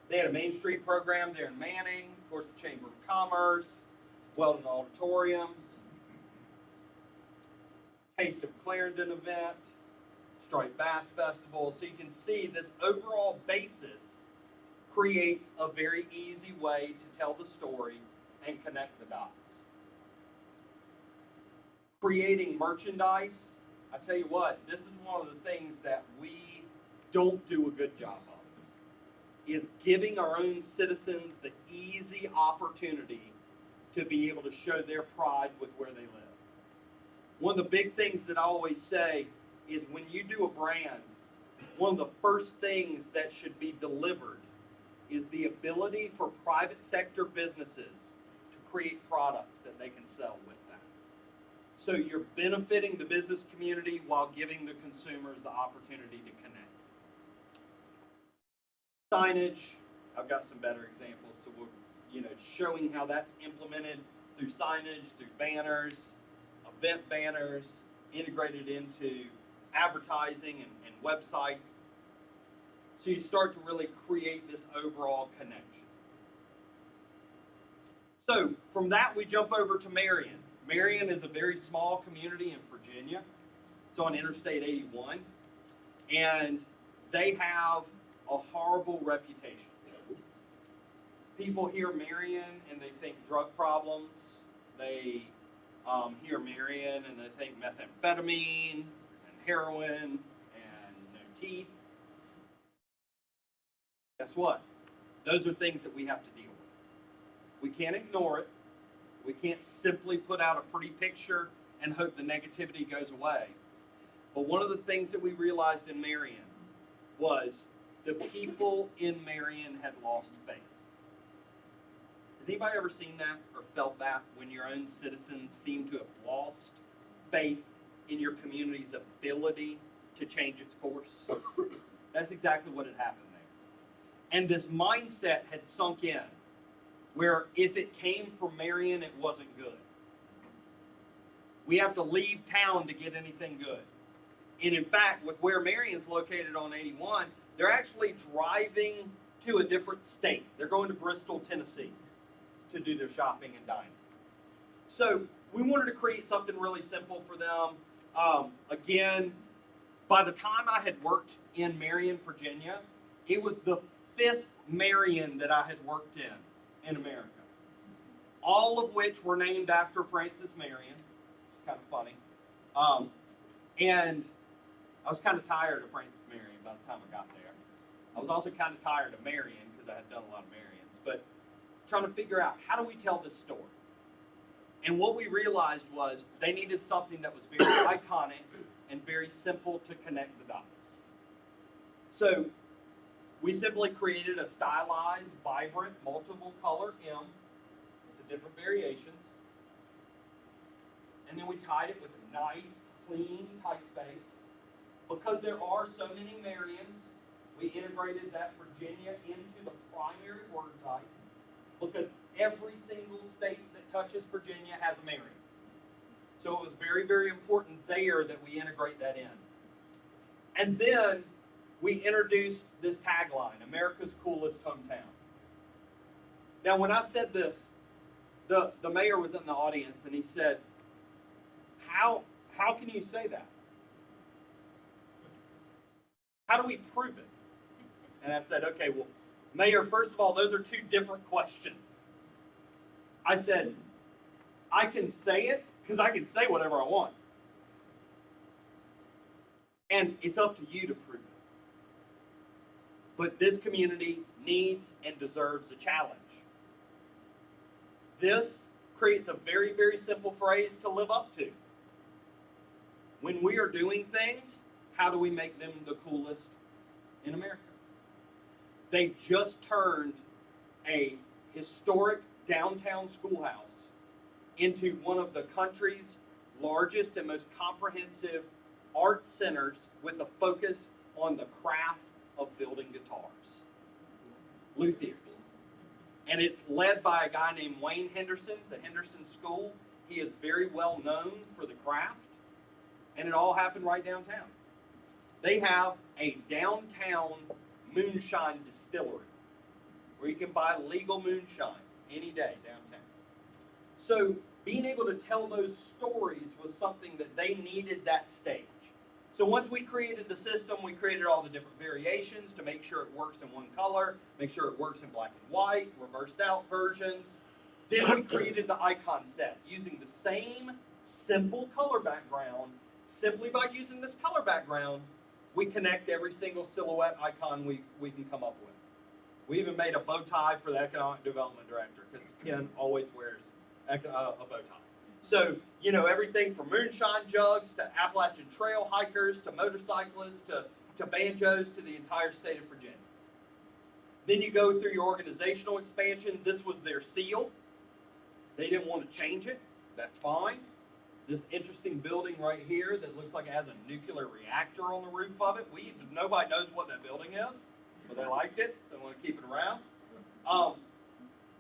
They had a Main Street program there in Manning, of course the Chamber of Commerce, Weldon Auditorium, Taste of Clarendon event, Striped Bass Festival. So you can see this overall basis creates a very easy way to tell the story and connect the dots. Creating merchandise. I tell you what, this is one of the things that we don't do a good job of, is giving our own citizens the easy opportunity to be able to show their pride with where they live. One of the big things that I always say is when you do a brand, one of the first things that should be delivered is the ability for private sector businesses to create products that they can sell with that. So you're benefiting the business community while giving the consumers the opportunity to connect. Signage, I've got some better examples. So we're showing how that's implemented through signage, through banners, event banners, integrated into advertising and website. So you start to really create this overall connection. So from that, we jump over to Marion. Marion is a very small community in Virginia. It's on Interstate 81. And they have a horrible reputation. People hear Marion and they think drug problems. They hear Marion and they think methamphetamine and heroin and no teeth. Guess what? Those are things that we have to deal with. We can't ignore it. We can't simply put out a pretty picture and hope the negativity goes away. But one of the things that we realized in Marion was the people in Marion had lost faith. Has anybody ever seen that or felt that when your own citizens seem to have lost faith in your community's ability to change its course? That's exactly what had happened there. And this mindset had sunk in, where if it came from Marion, it wasn't good. We have to leave town to get anything good. And in fact, with where Marion's located on 81, they're actually driving to a different state. They're going to Bristol, Tennessee to do their shopping and dining. So we wanted to create something really simple for them. Again, by the time I had worked in Marion, Virginia, it was the 5th Marion that I had worked in America. All of which were named after Francis Marion. kind of funny. And I was kind of tired of Francis Marion by the time I got there. I was also kind of tired of Marion because I had done a lot of Marions, but trying to figure out how do we tell this story. And what we realized was they needed something that was very iconic and very simple to connect the dots. So we simply created a stylized, vibrant, multiple color M with the different variations. And then we tied it with a nice, clean typeface. Because there are so many Marions, we integrated that Virginia into the primary word type. Because every single state that touches Virginia has a Marion. So it was very, very important there that we integrate that in. And then we introduced this tagline, America's Coolest Hometown. Now, when I said this, the mayor was in the audience and he said, how can you say that? How do we prove it? And I said, okay, well, Mayor, first of all, those are two different questions. I said, I can say it because I can say whatever I want. And it's up to you to prove it. But this community needs and deserves a challenge. This creates a very, very simple phrase to live up to. When we are doing things, how do we make them the coolest in America? They just turned a historic downtown schoolhouse into one of the country's largest and most comprehensive art centers with a focus on the craft of building guitars, luthiers. And it's led by a guy named Wayne Henderson, the Henderson School. He is very well known for the craft, and it all happened right downtown. They have a downtown moonshine distillery where you can buy legal moonshine any day downtown. So being able to tell those stories was something that they needed that stage. So once we created the system, we created all the different variations to make sure it works in one color, make sure it works in black and white, reversed out versions. Then we created the icon set using the same simple color background. Simply by using this color background, we connect every single silhouette icon we can come up with. We even made a bow tie for the economic development director because Ken always wears a bow tie. So, you know, everything from moonshine jugs to Appalachian Trail hikers to motorcyclists to banjos to the entire state of Virginia. Then you go through your organizational expansion. This was their seal. They didn't want to change it. That's fine. This interesting building right here that looks like it has a nuclear reactor on the roof of it. Nobody knows what that building is, but they liked it, so they want to keep it around.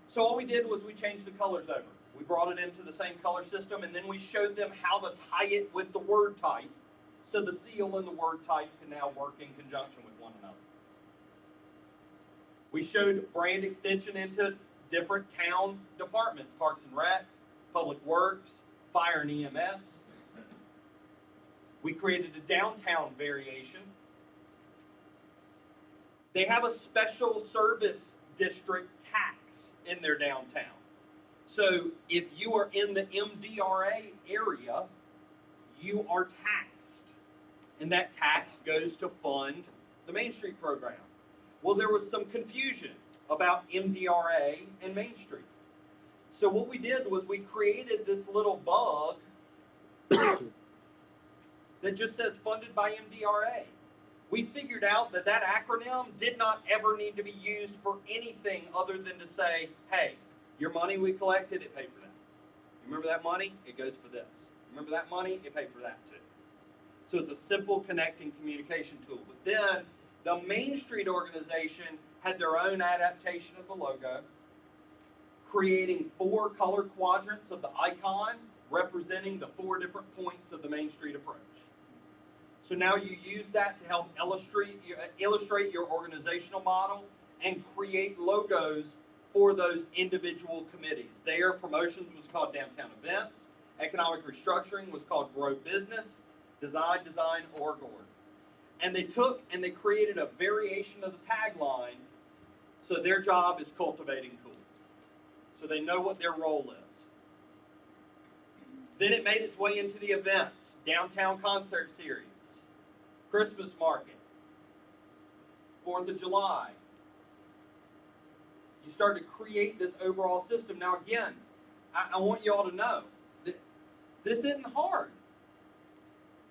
So all we did was we changed the colors over. We brought it into the same color system, and then we showed them how to tie it with the word type, so the seal and the word type can now work in conjunction with one another. We showed brand extension into different town departments, Parks and Rec, Public Works, Fire and EMS. We created a downtown variation. They have a special service district tax in their downtown. So if you are in the MDRA area, you are taxed. And that tax goes to fund the Main Street program. Well, there was some confusion about MDRA and Main Street. So what we did was we created this little bug that just says funded by MDRA. We figured out that that acronym did not ever need to be used for anything other than to say, hey, your money we collected, it paid for that. You remember that money? It goes for this. Remember that money? It paid for that too. So it's a simple connecting communication tool. But then the Main Street organization had their own adaptation of the logo, creating 4 color quadrants of the icon representing the 4 different points of the Main Street approach. So now you use that to help illustrate your organizational model and create logos for those individual committees. Their promotions was called Downtown Events, Economic Restructuring was called Grow Business, Design, Org. And they took and they created a variation of the tagline, so their job is cultivating cool. So they know what their role is. Then it made its way into the events, downtown concert series, Christmas market, 4th of July. You start to create this overall system. Now again, I want you all to know that this isn't hard.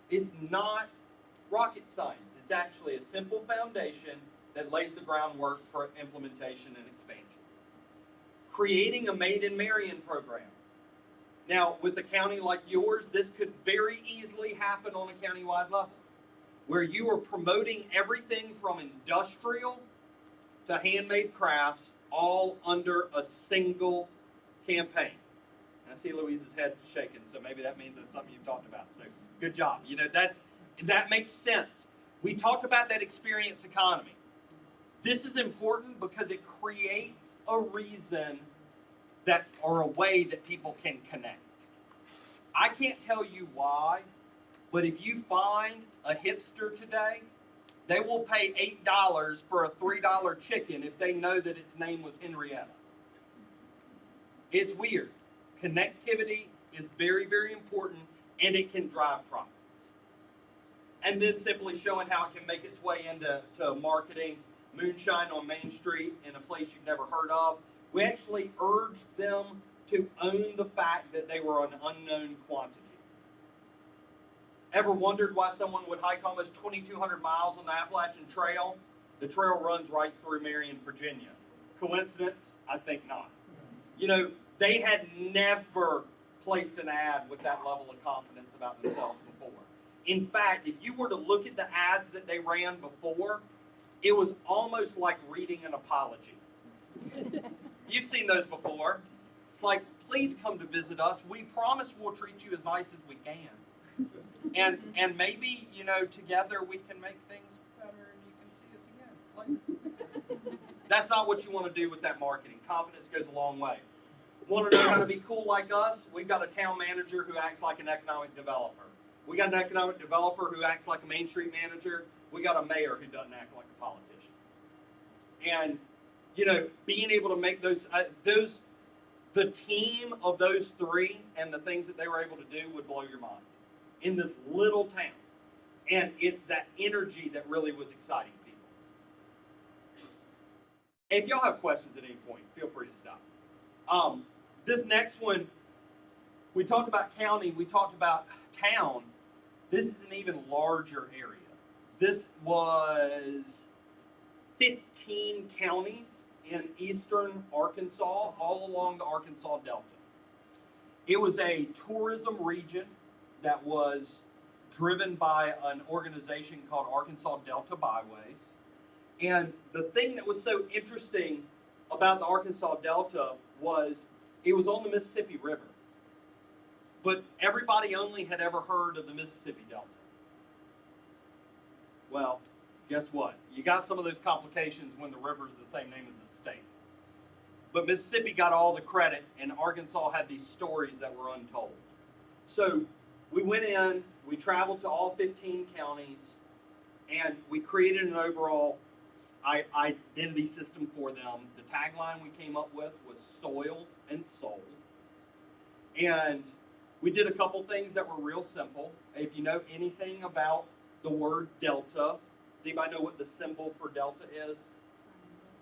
It's not rocket science. It's actually a simple foundation that lays the groundwork for implementation and expansion. Creating a Made in Marion program. Now, with a county like yours, this could very easily happen on a countywide level, where you are promoting everything from industrial to handmade crafts all under a single campaign. And I see Louise's head shaking, so maybe that means that's something you've talked about. So good job. You know, that makes sense. We talked about that experience economy. This is important because it creates a reason that, or a way that people can connect. I can't tell you why, but if you find a hipster today, they will pay $8 for a $3 chicken if they know that its name was Henrietta. It's weird. Connectivity is very, very important, and it can drive profits. And then simply showing how it can make its way into marketing. Moonshine on Main Street in a place you've never heard of. We actually urged them to own the fact that they were an unknown quantity. Ever wondered why someone would hike almost 2,200 miles on the Appalachian Trail? The trail runs right through Marion, Virginia. Coincidence? I think not. You know, they had never placed an ad with that level of confidence about themselves before. In fact, if you were to look at the ads that they ran before, it was almost like reading an apology. You've seen those before. It's like, please come to visit us. We promise we'll treat you as nice as we can. And maybe, you know, together we can make things better and you can see us again later. That's not what you want to do with that marketing. Confidence goes a long way. Want to know how to be cool like us? We've got a town manager who acts like an economic developer. We got an economic developer who acts like a Main Street manager. We got a mayor who doesn't act like a politician. And, you know, being able to make the team of those three and the things that they were able to do would blow your mind in this little town. And it's that energy that really was exciting people. If y'all have questions at any point, feel free to stop. This next one, we talked about county, we talked about town. This is an even larger area. This was 15 counties in eastern Arkansas, all along the Arkansas Delta. It was a tourism region that was driven by an organization called Arkansas Delta Byways. And the thing that was so interesting about the Arkansas Delta was it was on the Mississippi River. But everybody only had ever heard of the Mississippi Delta. Well, guess what? You got some of those complications when the river is the same name as the state. But Mississippi got all the credit, and Arkansas had these stories that were untold. So we went in, we traveled to all 15 counties, and we created an overall identity system for them. The tagline we came up with was soil and soul. And we did a couple things that were real simple. If you know anything about the word delta, does anybody know what the symbol for delta is?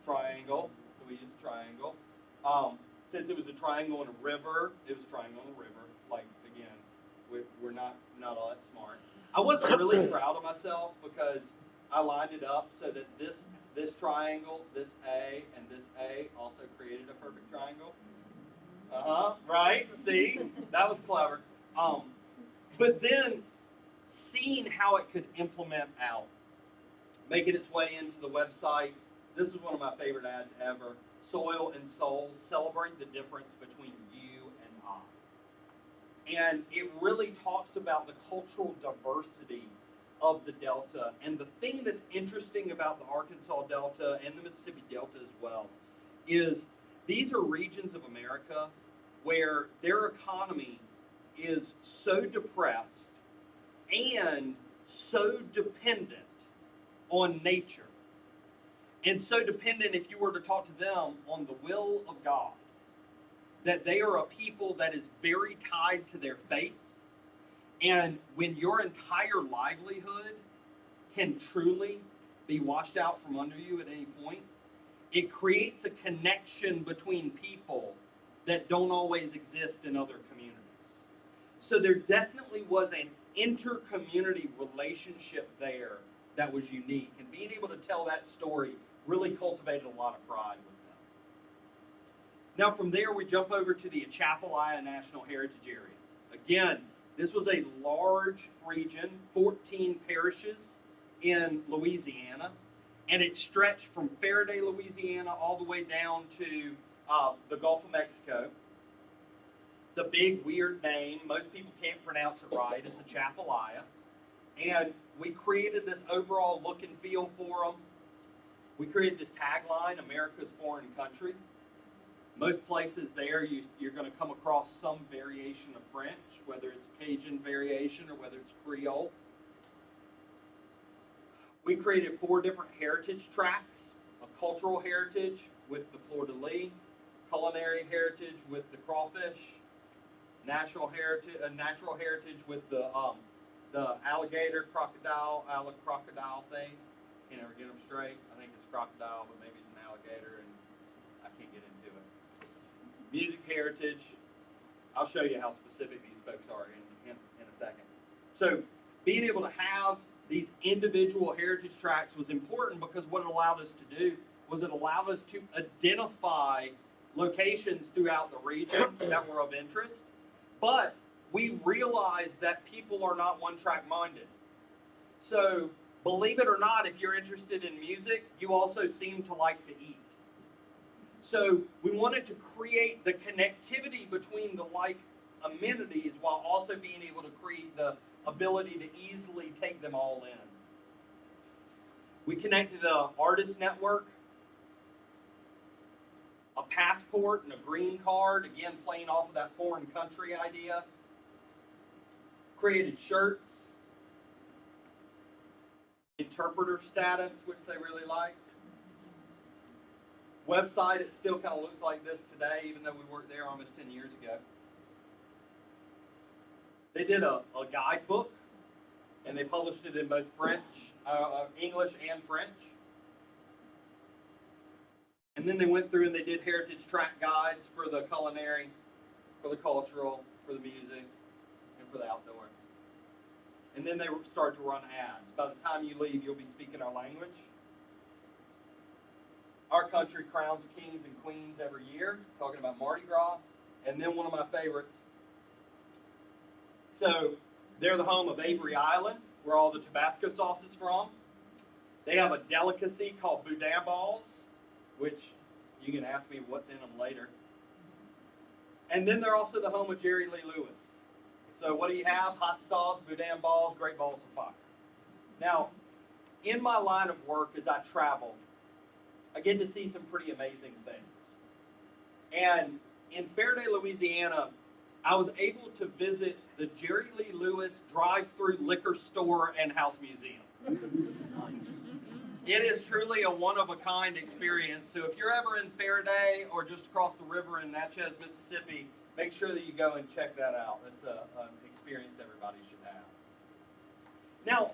Triangle. So we used a triangle. Since it was a triangle in a river, it was a triangle in a river. Like, again, we're not all that smart. I wasn't really proud of myself because I lined it up so that this triangle, this A, and this A also created a perfect triangle. Right? See? That was clever. But then seeing how it could implement out, making its way into the website. This is one of my favorite ads ever. Soil and soul, celebrate the difference between you and I. And it really talks about the cultural diversity of the Delta. And the thing that's interesting about the Arkansas Delta and the Mississippi Delta as well is these are regions of America where their economy is so depressed and so dependent on nature. And so dependent, if you were to talk to them, on the will of God. that they are a people that is very tied to their faith. And when your entire livelihood can truly be washed out from under you at any point, it creates a connection between people that don't always exist in other communities. So there definitely was an inter-community relationship there that was unique. And being able to tell that story really cultivated a lot of pride with them. Now from there we jump over to the Atchafalaya National Heritage Area. Again, this was a large region, 14 parishes in Louisiana, and it stretched from Faraday, Louisiana, all the way down to the Gulf of Mexico. It's a big, weird name. Most people can't pronounce it right. It's Atchafalaya. And we created this overall look and feel for them. We created this tagline, America's Foreign Country. Most places there, you're going to come across some variation of French, whether it's Cajun variation or whether it's Creole. We created 4 different heritage tracks: a cultural heritage with the fleur-de-lis, culinary heritage with the crawfish, natural heritage with the alligator crocodile thing. Can't ever get them straight. I think it's crocodile, but maybe it's an alligator, and I can't get into it. Music heritage. I'll show you how specific these folks are in a second. So being able to have these individual heritage tracks was important because what it allowed us to do was it allowed us to identify locations throughout the region that were of interest. But we realized that people are not one-track minded. So believe it or not, if you're interested in music, you also seem to like to eat. So we wanted to create the connectivity between the like amenities while also being able to create the ability to easily take them all in. We connected an artist network, a passport and a green card, again playing off of that foreign country idea. Created shirts, interpreter status, which they really liked. Website, it still kind of looks like this today, even though we worked there almost 10 years ago. They did a guidebook, and they published it in both English and French. And then they went through and they did heritage track guides for the culinary, for the cultural, for the music, and for the outdoor. And then they started to run ads. By the time you leave, you'll be speaking our language. Our country crowns kings and queens every year, talking about Mardi Gras. And then one of my favorites. So they're the home of Avery Island, where all the Tabasco sauce is from. They have a delicacy called boudin balls, which you can ask me what's in them later. And then they're also the home of Jerry Lee Lewis. So what do you have? Hot sauce, boudin balls, great balls of fire. Now, in my line of work as I travel, I get to see some pretty amazing things. And in Faraday, Louisiana, I was able to visit the Jerry Lee Lewis drive-through liquor store and house museum. Nice. It is truly a one-of-a-kind experience. So if you're ever in Faraday or just across the river in Natchez, Mississippi, make sure that you go and check that out. It's an experience everybody should have. Now,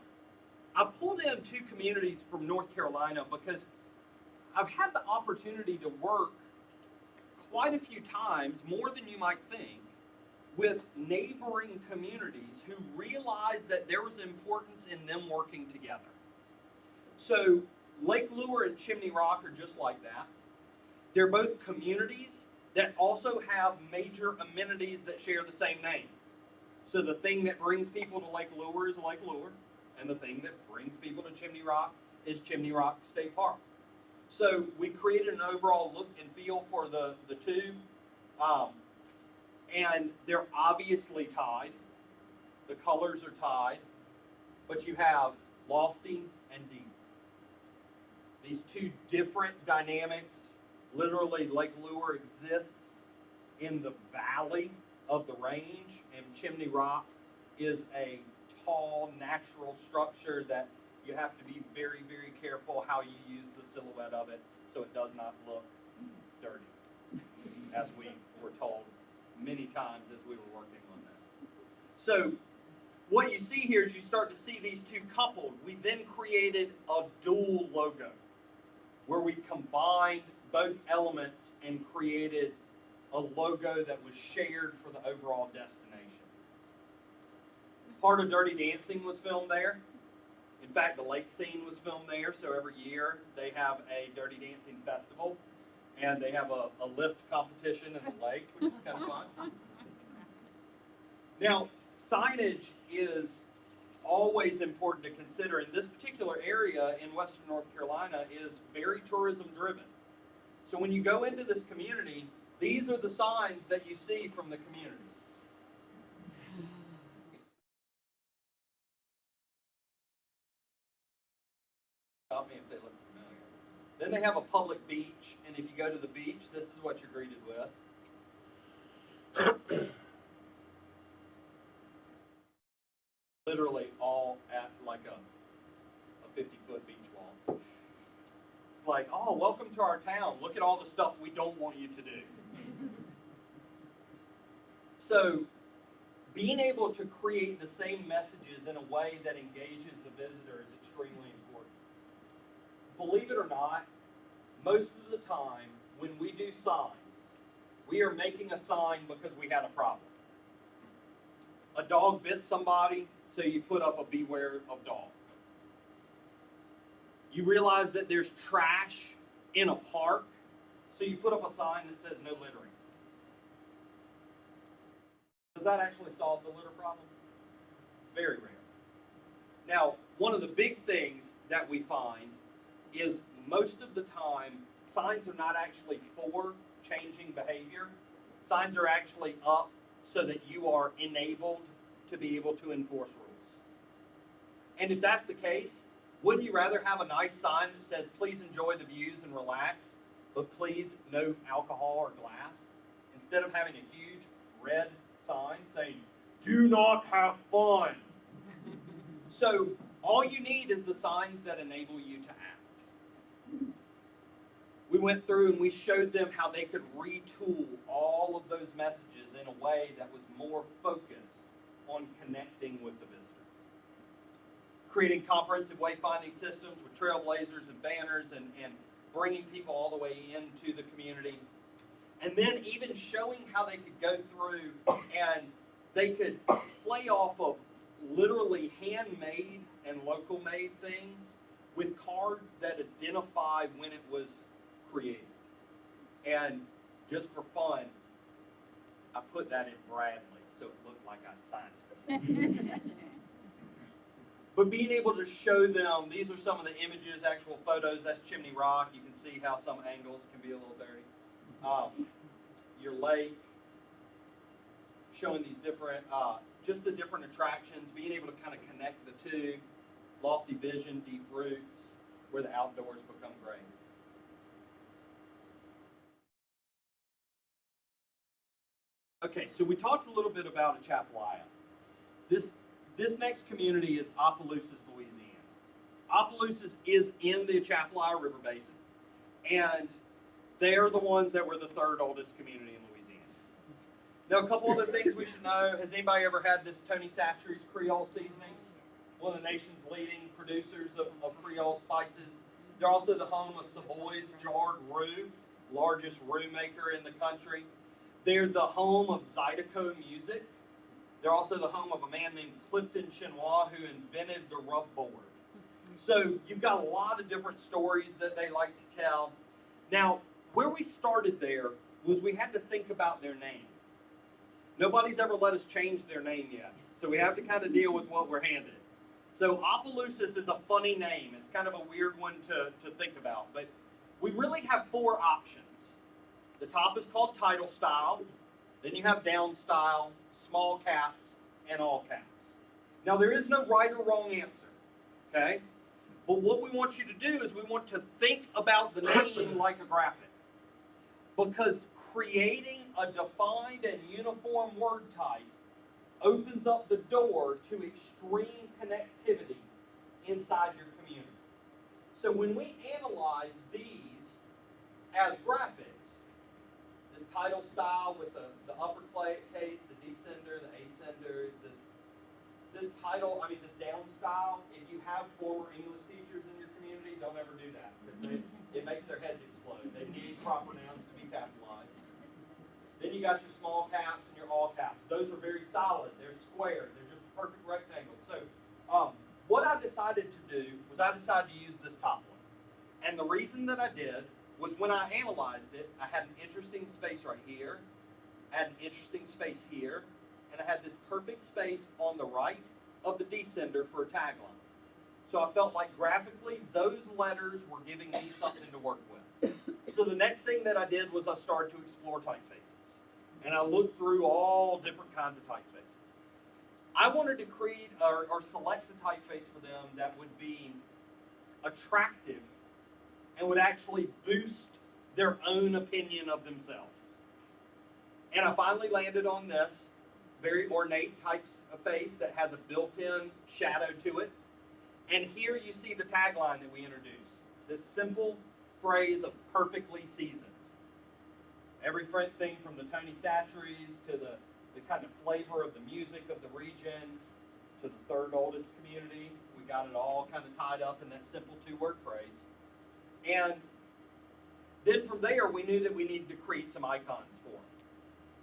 I pulled in 2 communities from North Carolina because I've had the opportunity to work quite a few times, more than you might think, with neighboring communities who realized that there was importance in them working together. So Lake Lure and Chimney Rock are just like that. They're both communities that also have major amenities that share the same name. So the thing that brings people to Lake Lure is Lake Lure, and the thing that brings people to Chimney Rock is Chimney Rock State Park. So we created an overall look and feel for the two, and they're obviously tied. The colors are tied, but you have lofty and deep. These 2 different dynamics. Literally, Lake Lure exists in the valley of the range, and Chimney Rock is a tall, natural structure that you have to be very, very careful how you use the silhouette of it so it does not look dirty. as we were told many times as we were working on this. So what you see here is you start to see these two coupled. We then created a dual logo where we combined both elements and created a logo that was shared for the overall destination. Part of Dirty Dancing was filmed there. In fact, the lake scene was filmed there, so every year they have a Dirty Dancing festival, and they have a lift competition in the lake, which is kind of fun. Now, signage is always important to consider, and this particular area in western North Carolina is very tourism driven. So when you go into this community, these are the signs that you see from the community. Stop me if they look familiar. Then they have a public beach, and if you go to the beach, this is what you're greeted with. Literally all at like a 50-foot beach wall. It's like, oh, welcome to our town. Look at all the stuff we don't want you to do. So being able to create the same messages in a way that engages the visitor is extremely important. Believe it or not, most of the time when we do signs, we are making a sign because we had a problem. A dog bit somebody, so you put up a beware of dog. You realize that there's trash in a park, so you put up a sign that says no littering. Does that actually solve the litter problem? Very rare. Now, one of the big things that we find is most of the time, signs are not actually for changing behavior. Signs are actually up so that you are enabled to be able to enforce rules. And if that's the case, wouldn't you rather have a nice sign that says, please enjoy the views and relax, but please no alcohol or glass, instead of having a huge red sign saying, do not have fun? So all you need is the signs that enable you to act. We went through and we showed them how they could retool all of those messages in a way that was more focused on connecting with the visitor. Creating comprehensive wayfinding systems with trailblazers and banners and bringing people all the way into the community. And then even showing how they could go through and they could play off of literally handmade and local made things with cards that identify when it was created. And just for fun, I put that in Bradley so it looked like I signed it. But being able to show them, these are some of the images, actual photos. That's Chimney Rock. You can see how some angles can be a little dirty. Your lake, showing these different, just the different attractions, being able to kind of connect the two, lofty vision, deep roots, where the outdoors become great. Okay, so we talked a little bit about Atchafalaya. This next community is Opelousas, Louisiana. Opelousas is in the Atchafalaya River Basin, and they're the ones that were the third oldest community in Louisiana. Now, a couple other things we should know. Has anybody ever had this Tony Chachere's Creole seasoning? One of the nation's leading producers of Creole spices. They're also the home of Savoy's Jarred Roux, largest roux maker in the country. They're the home of Zydeco music. They're also the home of a man named Clifton Chenois who invented the rub board. So you've got a lot of different stories that they like to tell. Now, where we started there was we had to think about their name. Nobody's ever let us change their name yet, so we have to kind of deal with what we're handed. So Opelousas is a funny name. It's kind of a weird one to think about, but we really have four options. The top is called title style. Then you have down style, small caps, and all caps. Now, there is no right or wrong answer, okay? But what we want you to do is we want to think about the name like a graphic. Because creating a defined and uniform word type opens up the door to extreme connectivity inside your community. So when we analyze these as graphics, this title style with the uppercase, the descender, the ascender, this title, this down style. If you have former English teachers in your community, don't ever do that because it makes their heads explode. They need proper nouns to be capitalized. Then you got your small caps and your all caps. Those are very solid. They're square. They're just perfect rectangles. So what I decided to do was I decided to use this top one. And the reason that I did was when I analyzed it, I had an interesting space right here, I had an interesting space here, and I had this perfect space on the right of the descender for a tagline. So I felt like graphically those letters were giving me something to work with. So the next thing that I did was I started to explore typefaces. And I looked through all different kinds of typefaces. I wanted to create or select a typeface for them that would be attractive and would actually boost their own opinion of themselves. And I finally landed on this very ornate typeface that has a built-in shadow to it. And here you see the tagline that we introduced. This simple phrase of perfectly seasoned. Everything from the Tony Satcheries to the kind of flavor of the music of the region to the third oldest community. We got it all kind of tied up in that simple two-word phrase. And then from there, we knew that we needed to create some icons for them.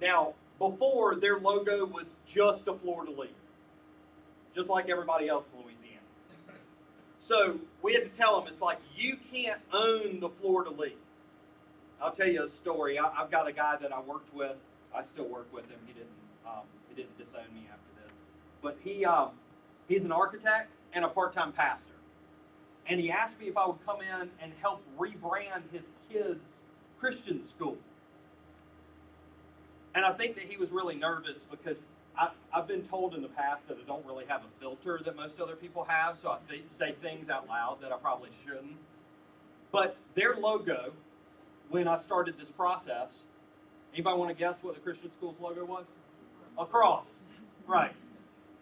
Now, before, their logo was just a fleur-de-lis, just like everybody else in Louisiana. So we had to tell them, it's like, you can't own the fleur-de-lis. I'll tell you a story. I've got a guy that I worked with. I still work with him. He didn't disown me after this. But he's an architect and a part-time pastor. And he asked me if I would come in and help rebrand his kids' Christian school. And I think that he was really nervous because I've been told in the past that I don't really have a filter that most other people have, so I say things out loud that I probably shouldn't. But their logo, when I started this process, anybody want to guess what the Christian school's logo was? A cross. Right.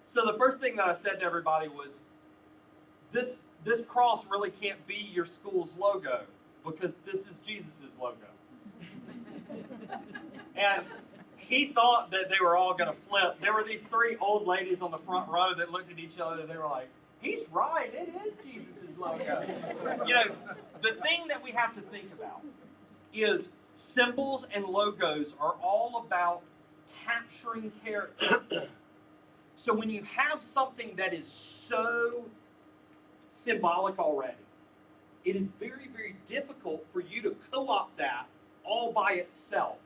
So the first thing that I said to everybody was, this cross really can't be your school's logo because this is Jesus' logo. And he thought that they were all going to flip. There were these three old ladies on the front row that looked at each other and they were like, he's right, it is Jesus' logo. The thing that we have to think about is symbols and logos are all about capturing character. So when you have something that is so symbolic already, it is very, very difficult for you to co-opt that all by itself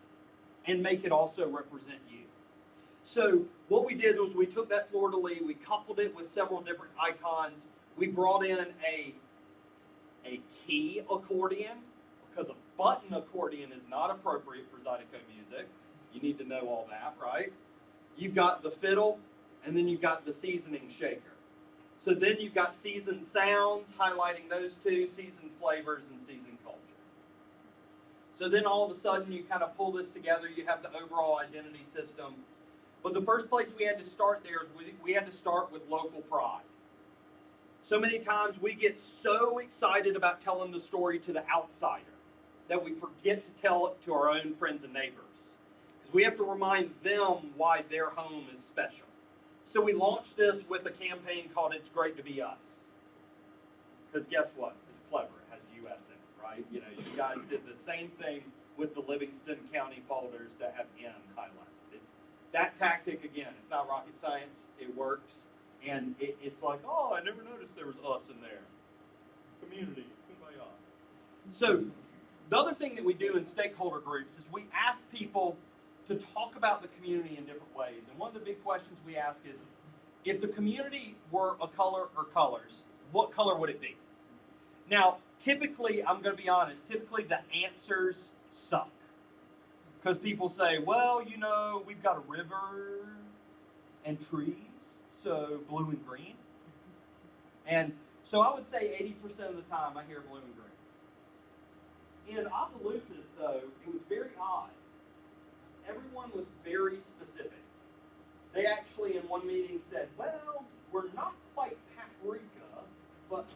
and make it also represent you. So what we did was we took that fleur-de-lis, we coupled it with several different icons. We brought in a key accordion, because a button accordion is not appropriate for Zydeco music. You need to know all that, right? You've got the fiddle, and then you've got the seasoning shaker. So then you've got seasoned sounds, highlighting those two, seasoned flavors, and seasoned culture. So then all of a sudden you kind of pull this together, you have the overall identity system. But the first place we had to start there is we had to start with local pride. So many times we get so excited about telling the story to the outsider that we forget to tell it to our own friends and neighbors. Because we have to remind them why their home is special. So we launched this with a campaign called It's Great to Be Us. Because guess what? It's clever. It has US in it, right? You guys did the same thing with the Livingston County folders that have N highlighted. It's that tactic, again, it's not rocket science. It works. And it's like, oh, I never noticed there was us in there. Community. Kumbaya. So the other thing that we do in stakeholder groups is we ask people to talk about the community in different ways. And one of the big questions we ask is, if the community were a color or colors, what color would it be? Now, typically, I'm going to be honest, typically the answers suck. Because people say, well, we've got a river and trees, so blue and green. And so I would say 80% of the time I hear blue and green. In Opelousas, though, it was very odd. Everyone was very specific. They actually, in one meeting, said, well, we're not quite paprika, but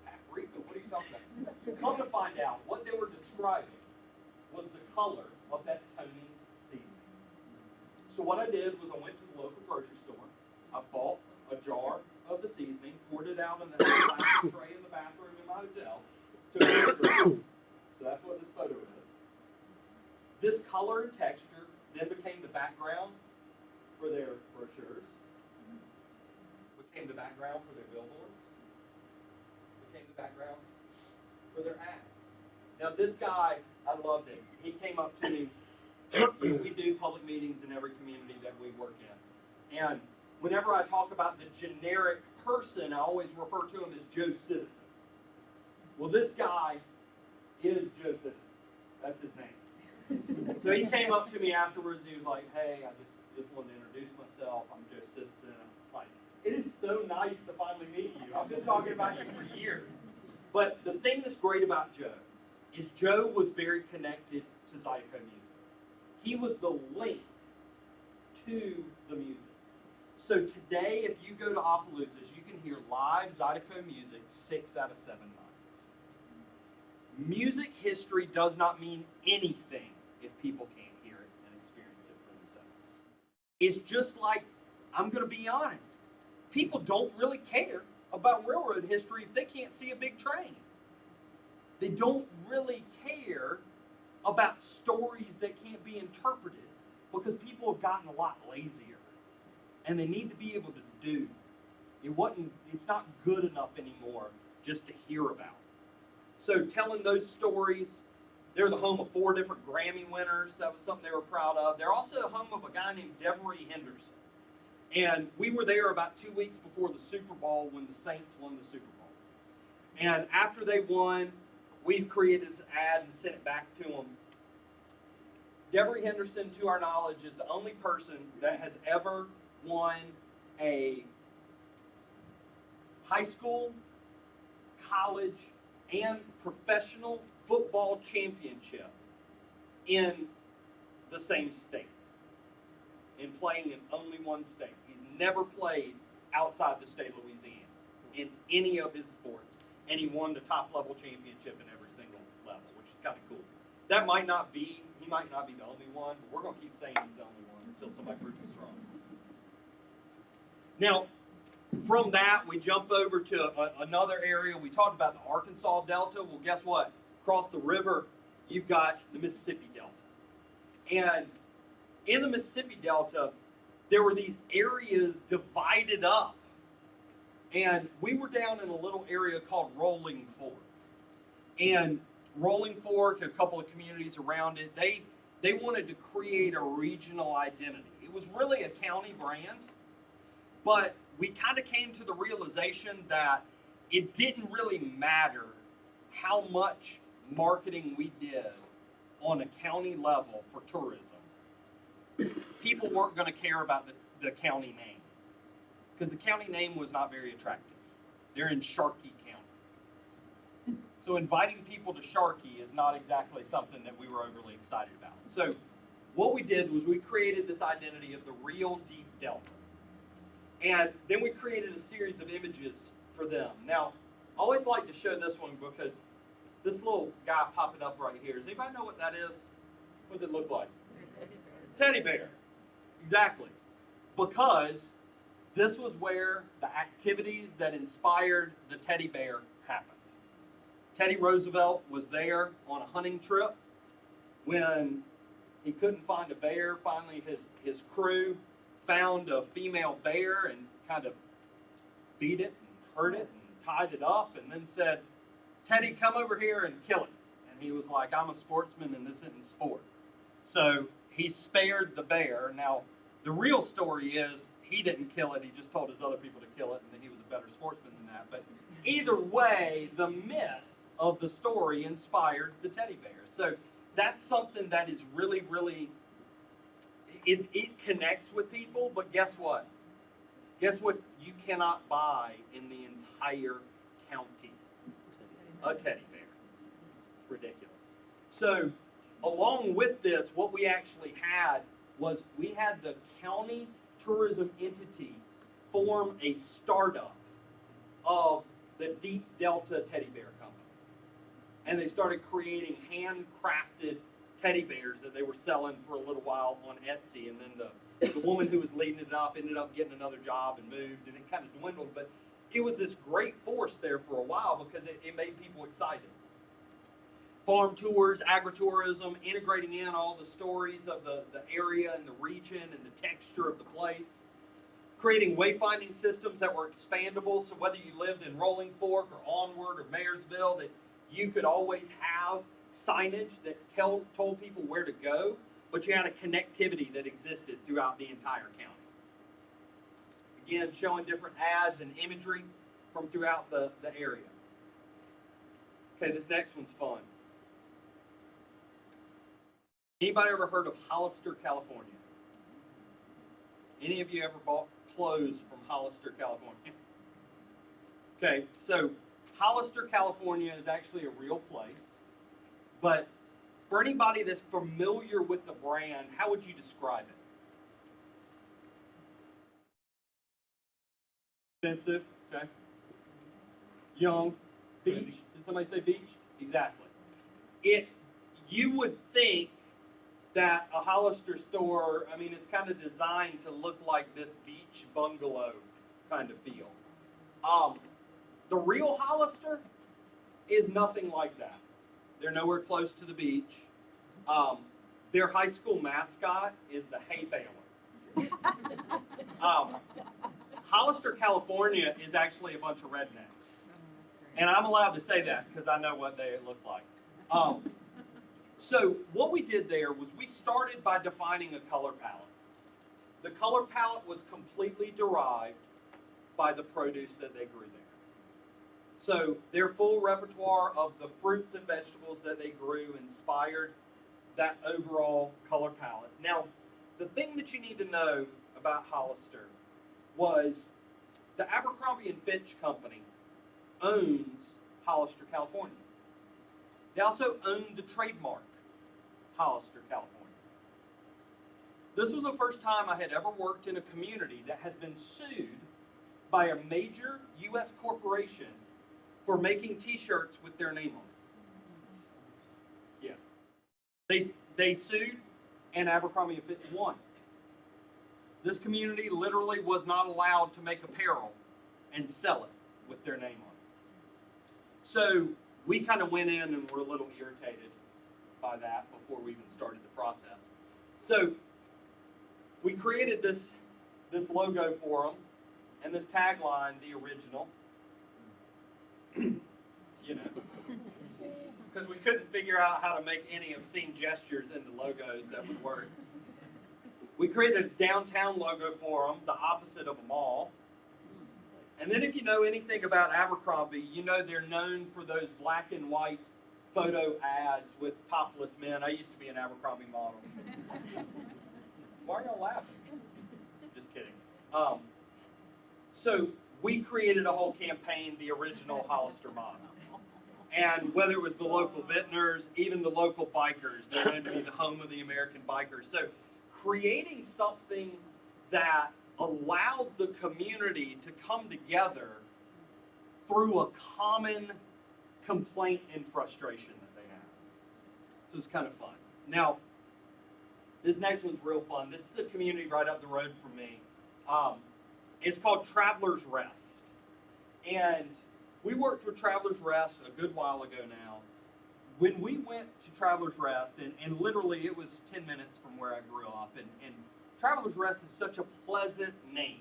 paprika, what are you talking about? Come to find out, what they were describing was the color of that Tony's So what I did was I went to the local grocery store. I bought a jar of the seasoning, poured it out in the plastic tray in the bathroom in my hotel. Took a picture of it. So that's what this photo is. This color and texture then became the background for their brochures, became the background for their billboards, became the background for their ads. Now this guy, I loved it. He came up to me. We do public meetings in every community that we work in. And whenever I talk about the generic person, I always refer to him as Joe Citizen. Well, this guy is Joe Citizen. That's his name. So he came up to me afterwards. He was like, "Hey, I just wanted to introduce myself. I'm Joe Citizen." I was like, "It is so nice to finally meet you. I've been talking about you for years." But the thing that's great about Joe is Joe was very connected to Zydeco Music. He was the link to the music. So today, if you go to Opelousas, you can hear live Zydeco music 6 out of 7 nights. Music history does not mean anything if people can't hear it and experience it for themselves. It's just like, I'm going to be honest, people don't really care about railroad history if they can't see a big train. They don't really care about stories that can't be interpreted because people have gotten a lot lazier and they need to be able to do. It's not good enough anymore just to hear about. So telling those stories, they're the home of 4 different Grammy winners. That was something they were proud of. They're also the home of a guy named Devery Henderson. And we were there about 2 weeks before the Super Bowl when the Saints won the Super Bowl. And after they won, we created this ad and sent it back to them. Devery Henderson, to our knowledge, is the only person that has ever won a high school, college, and professional football championship in the same state, in playing in only one state. He's never played outside the state of Louisiana in any of his sports, and he won the top level championship in every single level, which is kind of cool. He might not be the only one, but we're going to keep saying he's the only one until somebody proves us wrong. Now, from that, we jump over to another area. We talked about the Arkansas Delta. Well, guess what? Across the river, you've got the Mississippi Delta. And in the Mississippi Delta, there were these areas divided up. And we were down in a little area called Rolling Fork. And Rolling Fork, a couple of communities around it, they wanted to create a regional identity. It was really a county brand, but we kind of came to the realization that it didn't really matter how much marketing we did on a county level for tourism. People weren't going to care about the county name because the county name was not very attractive. They're in Sharkey County. So inviting people to Sharkey is not exactly something that we were overly excited about. So what we did was we created this identity of the real deep delta. And then we created a series of images for them. Now, I always like to show this one because this little guy popping up right here. Does anybody know what that is? What does it look like? Teddy bear. Exactly. Because this was where the activities that inspired the teddy bear happened. Teddy Roosevelt was there on a hunting trip when he couldn't find a bear. Finally, his crew found a female bear and kind of beat it and hurt it and tied it up and then said, "Teddy, come over here and kill it." And he was like, "I'm a sportsman and this isn't sport." So he spared the bear. Now, the real story is he didn't kill it. He just told his other people to kill it and then he was a better sportsman than that. But either way, the myth of the story inspired the teddy bear. So that's something that is really, really, it connects with people, but guess what? Guess what you cannot buy in the entire county? A teddy bear. It's ridiculous. So along with this, what we actually had was we had the county tourism entity form a startup of the Deep Delta Teddy Bear Company. And they started creating handcrafted teddy bears that they were selling for a little while on Etsy, and then The woman who was leading it up ended up getting another job and moved, and it kind of dwindled. But it was this great force there for a while because it made people excited. Farm tours, agritourism, integrating in all the stories of the area and the region and the texture of the place. Creating wayfinding systems that were expandable, so whether you lived in Rolling Fork or Onward or Marysville, that you could always have signage that told people where to go, but you had a connectivity that existed throughout the entire county. Again, showing different ads and imagery from throughout the area. Okay, this next one's fun. Anybody ever heard of Hollister, California? Any of you ever bought clothes from Hollister, California? Okay, so Hollister, California is actually a real place, but for anybody that's familiar with the brand, how would you describe it? Expensive, okay. Young, beach. Did somebody say beach? Exactly. You would think that a Hollister store, I mean, it's kind of designed to look like this beach bungalow kind of feel. The real Hollister is nothing like that. They're nowhere close to the beach. Their high school mascot is the hay baler. Hollister, California is actually a bunch of rednecks. And I'm allowed to say that because I know what they look like. So what we did there was we started by defining a color palette. The color palette was completely derived by the produce that they grew there. So their full repertoire of the fruits and vegetables that they grew inspired that overall color palette. Now, the thing that you need to know about Hollister was the Abercrombie & Fitch company owns Hollister, California. They also own the trademark Hollister, California. This was the first time I had ever worked in a community that has been sued by a major U.S. corporation for making T-shirts with their name on it. Yeah. They sued, and Abercrombie & Fitch won. This community literally was not allowed to make apparel and sell it with their name on it. So we kind of went in and were a little irritated by that before we even started the process. So we created this logo for them and this tagline, the original. You know, because we couldn't figure out how to make any obscene gestures into logos that would work. We created a downtown logo for them, the opposite of a mall. And then if you know anything about Abercrombie, you know they're known for those black and white photo ads with topless men. I used to be an Abercrombie model. Why are y'all laughing? Just kidding. So we created a whole campaign, the original Hollister model. And whether it was the local vintners, even the local bikers, they're known to be the home of the American bikers. So creating something that allowed the community to come together through a common complaint and frustration that they have. So it's kind of fun. Now, this next one's real fun. This is a community right up the road from me. It's called Travelers Rest. And we worked with Travelers Rest a good while ago now. When we went to Travelers Rest, and literally it was 10 minutes from where I grew up, and Travelers Rest is such a pleasant name.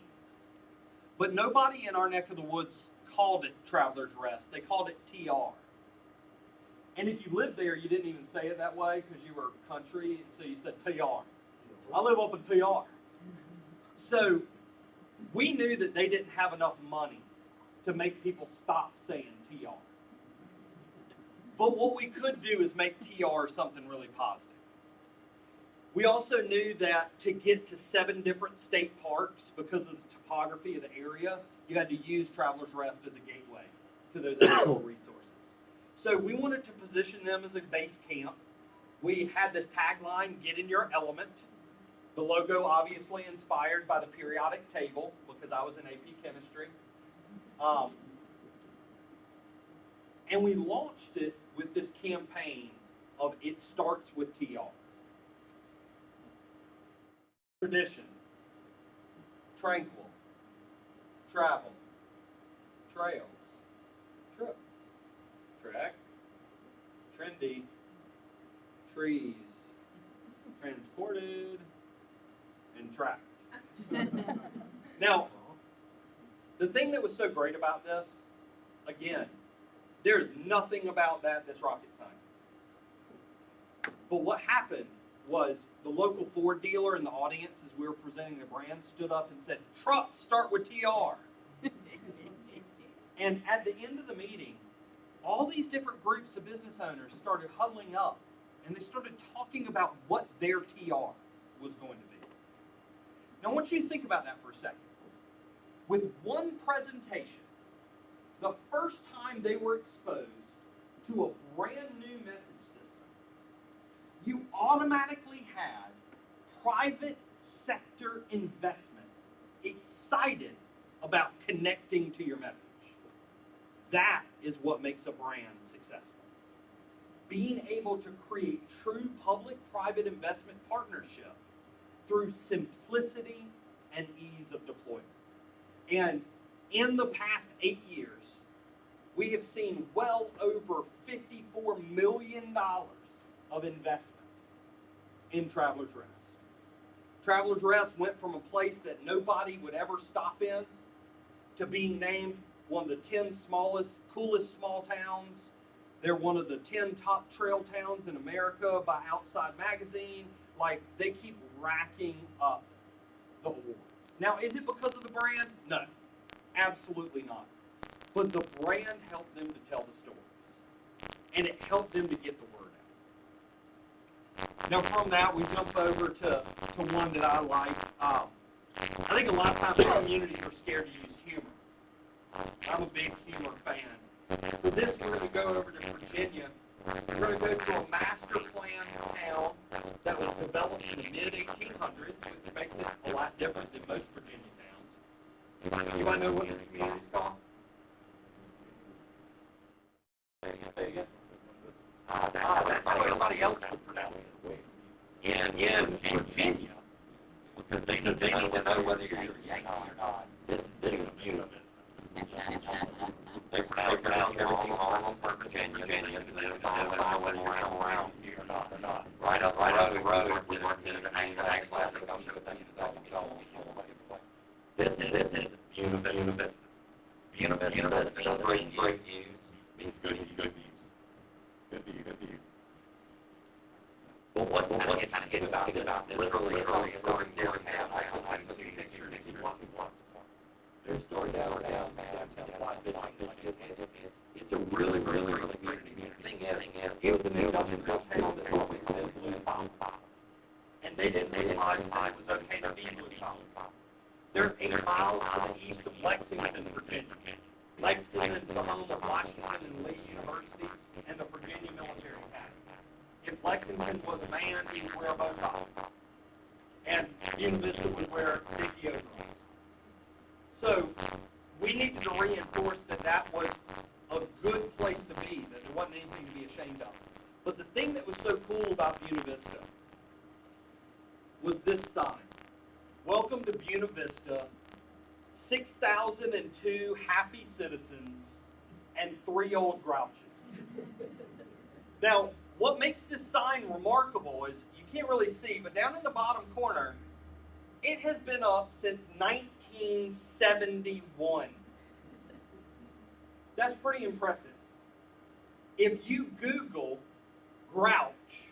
But nobody in our neck of the woods called it Travelers Rest. They called it TR. And if you lived there, you didn't even say it that way because you were country, so you said TR. I live up in TR. So we knew that they didn't have enough money to make people stop saying TR. But what we could do is make TR something really positive. We also knew that to get to 7 different state parks, because of the topography of the area, you had to use Travelers Rest as a gateway to those actual resources. So we wanted to position them as a base camp. We had this tagline, get in your element. The logo obviously inspired by the periodic table, because I was in AP chemistry. And we launched it with this campaign of it starts with TR. Tradition. tranquil, travel, trails, trip, trek, trendy, trees, transported, and tracked. Now, the thing that was so great about this, again, there's nothing about that that's rocket science. But what happened was the local Ford dealer in the audience, as we were presenting the brand, stood up and said, "Trucks start with TR." And at the end of the meeting, all these different groups of business owners started huddling up, and they started talking about what their TR was going to be. Now, I want you to think about that for a second. With one presentation, the first time they were exposed to a brand new message system, you automatically had private sector investment excited about connecting to your message. That is what makes a brand successful. Being able to create true public-private investment partnership through simplicity and ease of deployment. And in the past 8 years, we have seen well over $54 million of investment in Travelers Rest. Travelers Rest went from a place that nobody would ever stop in to being named one of the 10 coolest small towns. They're one of the 10 top trail towns in America by Outside Magazine. Like, they keep racking up the awards. Now, is it because of the brand? No, absolutely not. But the brand helped them to tell the stories, and it helped them to get the word out. Now, from that, we jump over to one that I like. I think a lot of times communities are scared to use humor. I'm a big humor fan. So this, we're going to go over to Virginia. We're going to go to a master plan town that was developed in the mid-1800s, which makes it a lot different than most Virginia towns. You want to know what this community is called? That's how everybody else would pronounce it. In Virginia, because they need to know whether you're a Yankee or not, this is Buena Vista. They pronounce everything wrong for Virginia, and they don't know whether you're around here or not. Right up the road, with our actually, I think I'll show you this is Buena Vista. Buena Vista doesn't mean great views, means good views. Good view. But what's interesting about this, literally, is over there we have, I can see pictures if you want. There's story downtown, it's a really great community. Thing is, it was a new town that always been blue pop. And they didn't realize that it was okay to be blue pop. They're 8 miles to the east of Lexington, Virginia. Lexington is the home of Washington and Lee University and the Virginia Military Academy. If Lexington was a man, he would wear a bow tie. And Buena Vista would wear big deodorant. So we needed to reinforce that was a good place to be, that there wasn't anything to be ashamed of. But the thing that was so cool about Buena Vista was this sign. Welcome to Buena Vista, 6,002 happy citizens and 3 old grouches. Now, what makes this sign remarkable is, you can't really see, but down in the bottom corner, it has been up since 1971. That's pretty impressive. If you Google grouch,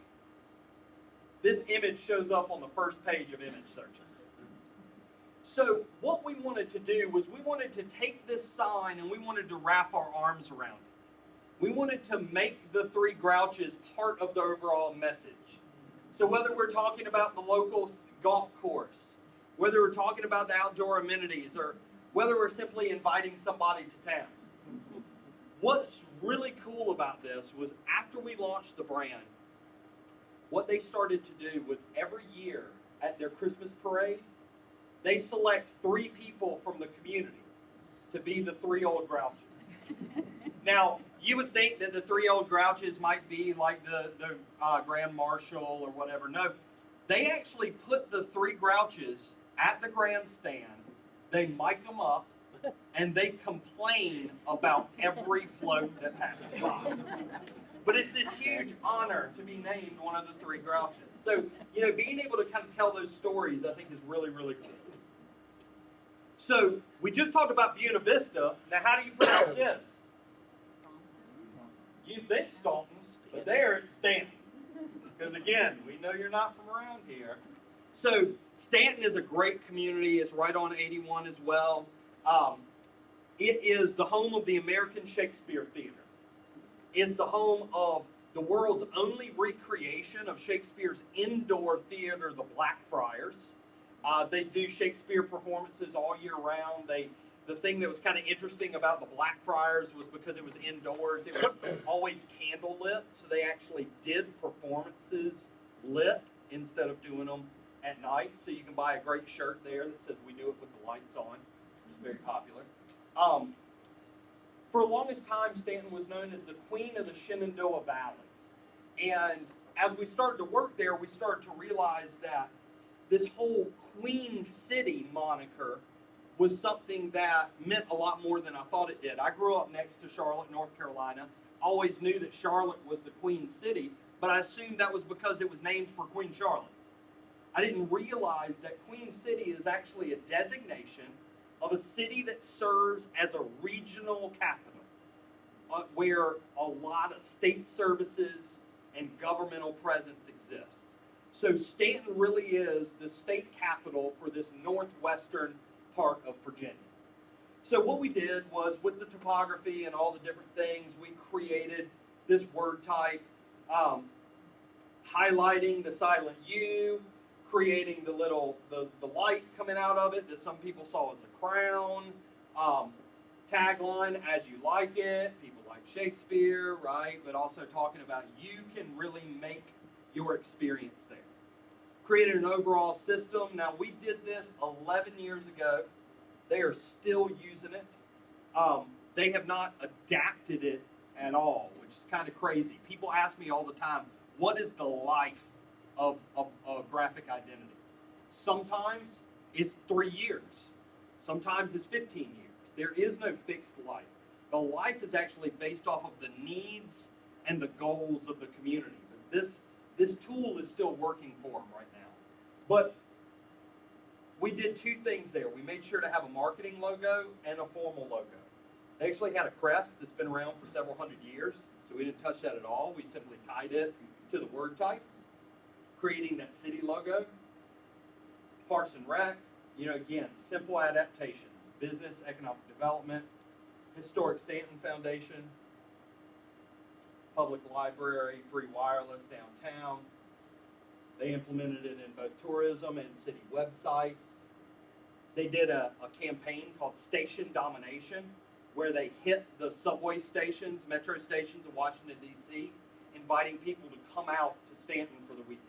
this image shows up on the first page of image searches. So what we wanted to do was we wanted to take this sign and we wanted to wrap our arms around it. We wanted to make the 3 grouches part of the overall message. So whether we're talking about the local golf course, whether we're talking about the outdoor amenities, or whether we're simply inviting somebody to town. What's really cool about this was after we launched the brand, what they started to do was every year at their Christmas parade, they select 3 people from the community to be the 3 old grouches. Now, you would think that the 3 old grouches might be like the Grand Marshal or whatever. No, they actually put the 3 grouches at the grandstand they mic them up, and they complain about every float that passes by. But it's this huge honor to be named one of the three Grouches. So, being able to kind of tell those stories, I think, is really, really cool. So, we just talked about Buena Vista. Now, how do you pronounce this? You think Staunton, but there it's Stanton. Because, again, we know you're not from around here. So, Stanton is a great community. It's right on 81 as well. It is the home of the American Shakespeare Theater. It's the home of the world's only recreation of Shakespeare's indoor theater, the Blackfriars. They do Shakespeare performances all year round. The thing that was kind of interesting about the Blackfriars was because it was indoors, it was always candlelit, so they actually did performances lit instead of doing them at night. So you can buy a great shirt there that says "We do it with the lights on." It's very popular. For the longest time, Stanton was known as the Queen of the Shenandoah Valley. And as we started to work there, we started to realize that this whole Queen City moniker was something that meant a lot more than I thought it did. I grew up next to Charlotte, North Carolina. Always knew that Charlotte was the Queen City, but I assumed that was because it was named for Queen Charlotte. I didn't realize that Queen City is actually a designation of a city that serves as a regional capital, where a lot of state services and governmental presence exists. So Stanton really is the state capital for this northwestern part of Virginia. So what we did was, with the topography and all the different things, we created this word type, highlighting the silent U, creating the light coming out of it that some people saw as a crown, tagline, "As you like it," people like Shakespeare, right? But also talking about you can really make your experience there. Created an overall system. Now, we did this 11 years ago. They are still using it. They have not adapted it at all, which is kind of crazy. People ask me all the time, what is the life of a graphic identity? Sometimes it's 3 years. Sometimes it's 15 years. There is no fixed life. The life is actually based off of the needs and the goals of the community. But this tool is still working for them right now. But we did two things there. We made sure to have a marketing logo and a formal logo. They actually had a crest that's been around for several hundred years, so we didn't touch that at all. We simply tied it to the word type, creating that city logo. Parks and Rec, again, simple adaptations. Business, economic development, Historic Stanton Foundation, public library, free wireless downtown. They implemented it in both tourism and city websites. They did a campaign called Station Domination, where they hit the subway stations, metro stations in Washington, D.C., inviting people to come out to Stanton for the weekend.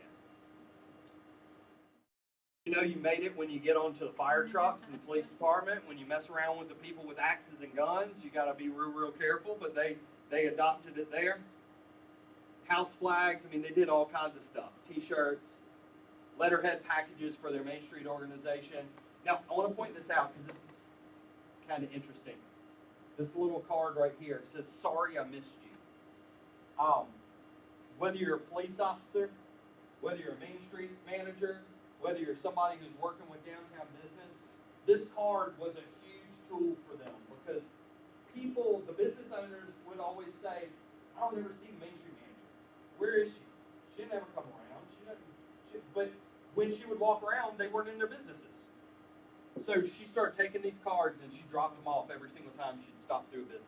You made it when you get onto the fire trucks and the police department. When you mess around with the people with axes and guns, you got to be real, real careful, but they adopted it there. House flags, they did all kinds of stuff. T-shirts, letterhead packages for their Main Street organization. Now, I want to point this out because this is kind of interesting. This little card right here, it says, "Sorry I missed you." Whether you're a police officer, whether you're a Main Street manager, whether you're somebody who's working with downtown business, this card was a huge tool for them, because people, the business owners, would always say, "I don't ever see the Main Street manager. Where is she? She never come around. But when she would walk around, they weren't in their businesses. So she started taking these cards and she dropped them off every single time she'd stop through a business.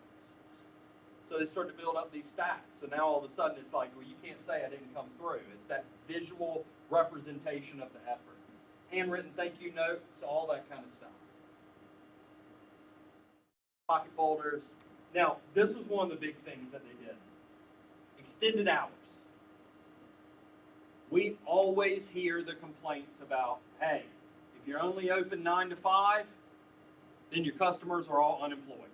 So they started to build up these stacks. So now all of a sudden it's like, well, you can't say I didn't come through. It's that visual representation of the effort. Handwritten thank you notes, all that kind of stuff. Pocket folders. Now, this was one of the big things that they did. Extended hours. We always hear the complaints about, hey, if you're only open 9 to 5, then your customers are all unemployed.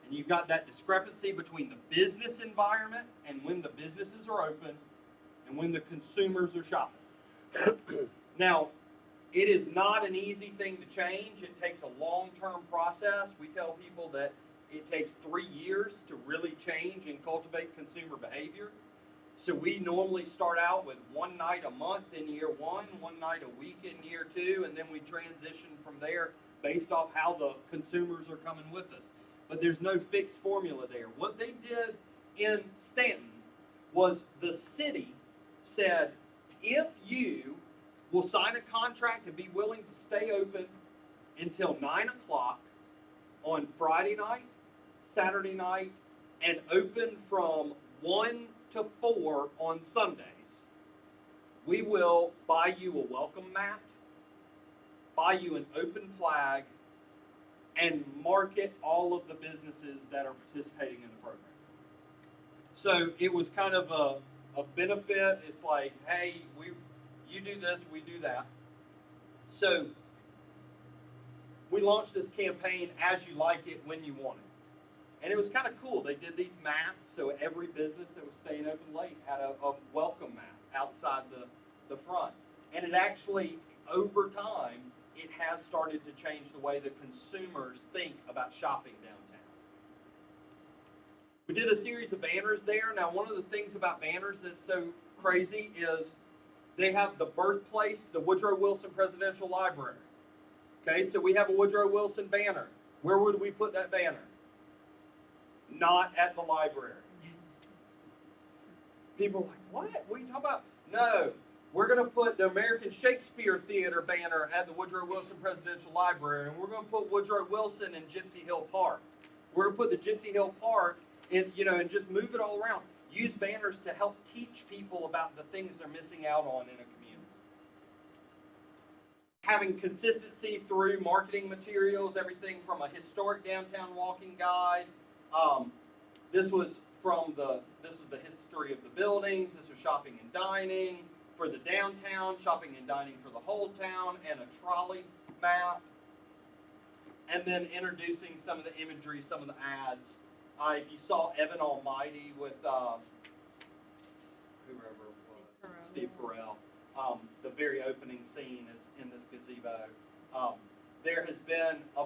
And you've got that discrepancy between the business environment and when the businesses are open and when the consumers are shopping. Now, It is not an easy thing to change. It takes a long-term process. We tell people that it takes 3 years to really change and cultivate consumer behavior. So we normally start out with one night a month in year one night a week in year two, and then we transition from there based off how the consumers are coming with us. But there's no fixed formula there. What they did in Stanton was the city said, if you will sign a contract and be willing to stay open until 9 o'clock on Friday night, Saturday night, and open from 1 to 4 on Sundays, we will buy you a welcome mat, buy you an open flag, and market all of the businesses that are participating in the program. So it was kind of a benefit. It's like, hey, you do this, we do that. So we launched this campaign, As You Like It, When You Want It. And it was kind of cool. They did these mats, so every business that was staying open late had a welcome mat outside the front. And it actually, over time, it has started to change the way the consumers think about shopping downtown. We did a series of banners there. Now, one of the things about banners that's so crazy is they have the birthplace, the Woodrow Wilson Presidential Library. Okay, so we have a Woodrow Wilson banner. Where would we put that banner? Not at the library. People are like, what? What are you talking about? No, we're going to put the American Shakespeare Theater banner at the Woodrow Wilson Presidential Library, and we're going to put Woodrow Wilson in Gypsy Hill Park. We're going to put the Gypsy Hill Park in, and just move it all around. Use banners to help teach people about the things they're missing out on in a community. Having consistency through marketing materials, everything from a historic downtown walking guide. This was the history of the buildings. This was shopping and dining for the downtown, shopping and dining for the whole town, and a trolley map. And then introducing some of the imagery, some of the ads. If you saw Evan Almighty with whoever it was, Steve Carell, the very opening scene is in this gazebo. There has been a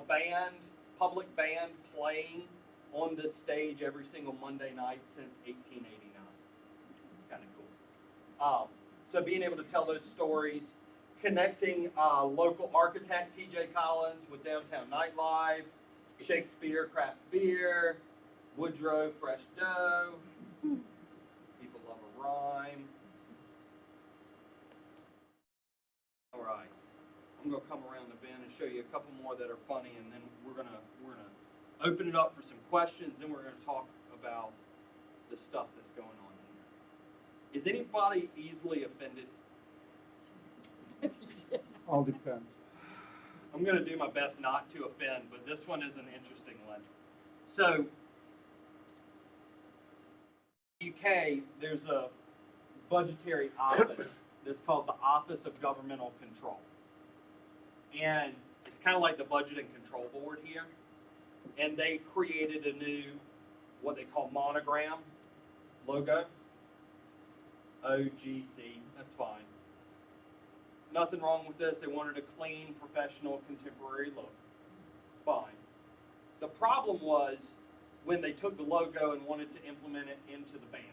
public band playing on this stage every single Monday night since 1889. It's kind of cool. So being able to tell those stories, connecting local architect T.J. Collins with downtown nightlife, Shakespeare craft beer, Woodrow fresh dough. People love a rhyme. All right, I'm gonna come around the bend and show you a couple more that are funny, and then we're gonna open it up for some questions. Then we're gonna talk about the stuff that's going on here. Is anybody easily offended? All depends. I'm gonna do my best not to offend, but this one is an interesting one. So, UK, there's a budgetary office that's called the Office of Governmental Control. And it's kind of like the Budget and Control Board here. And they created a new, what they call monogram logo. OGC, that's fine. Nothing wrong with this. They wanted a clean, professional, contemporary look. Fine. The problem was when they took the logo and wanted to implement it into the banners.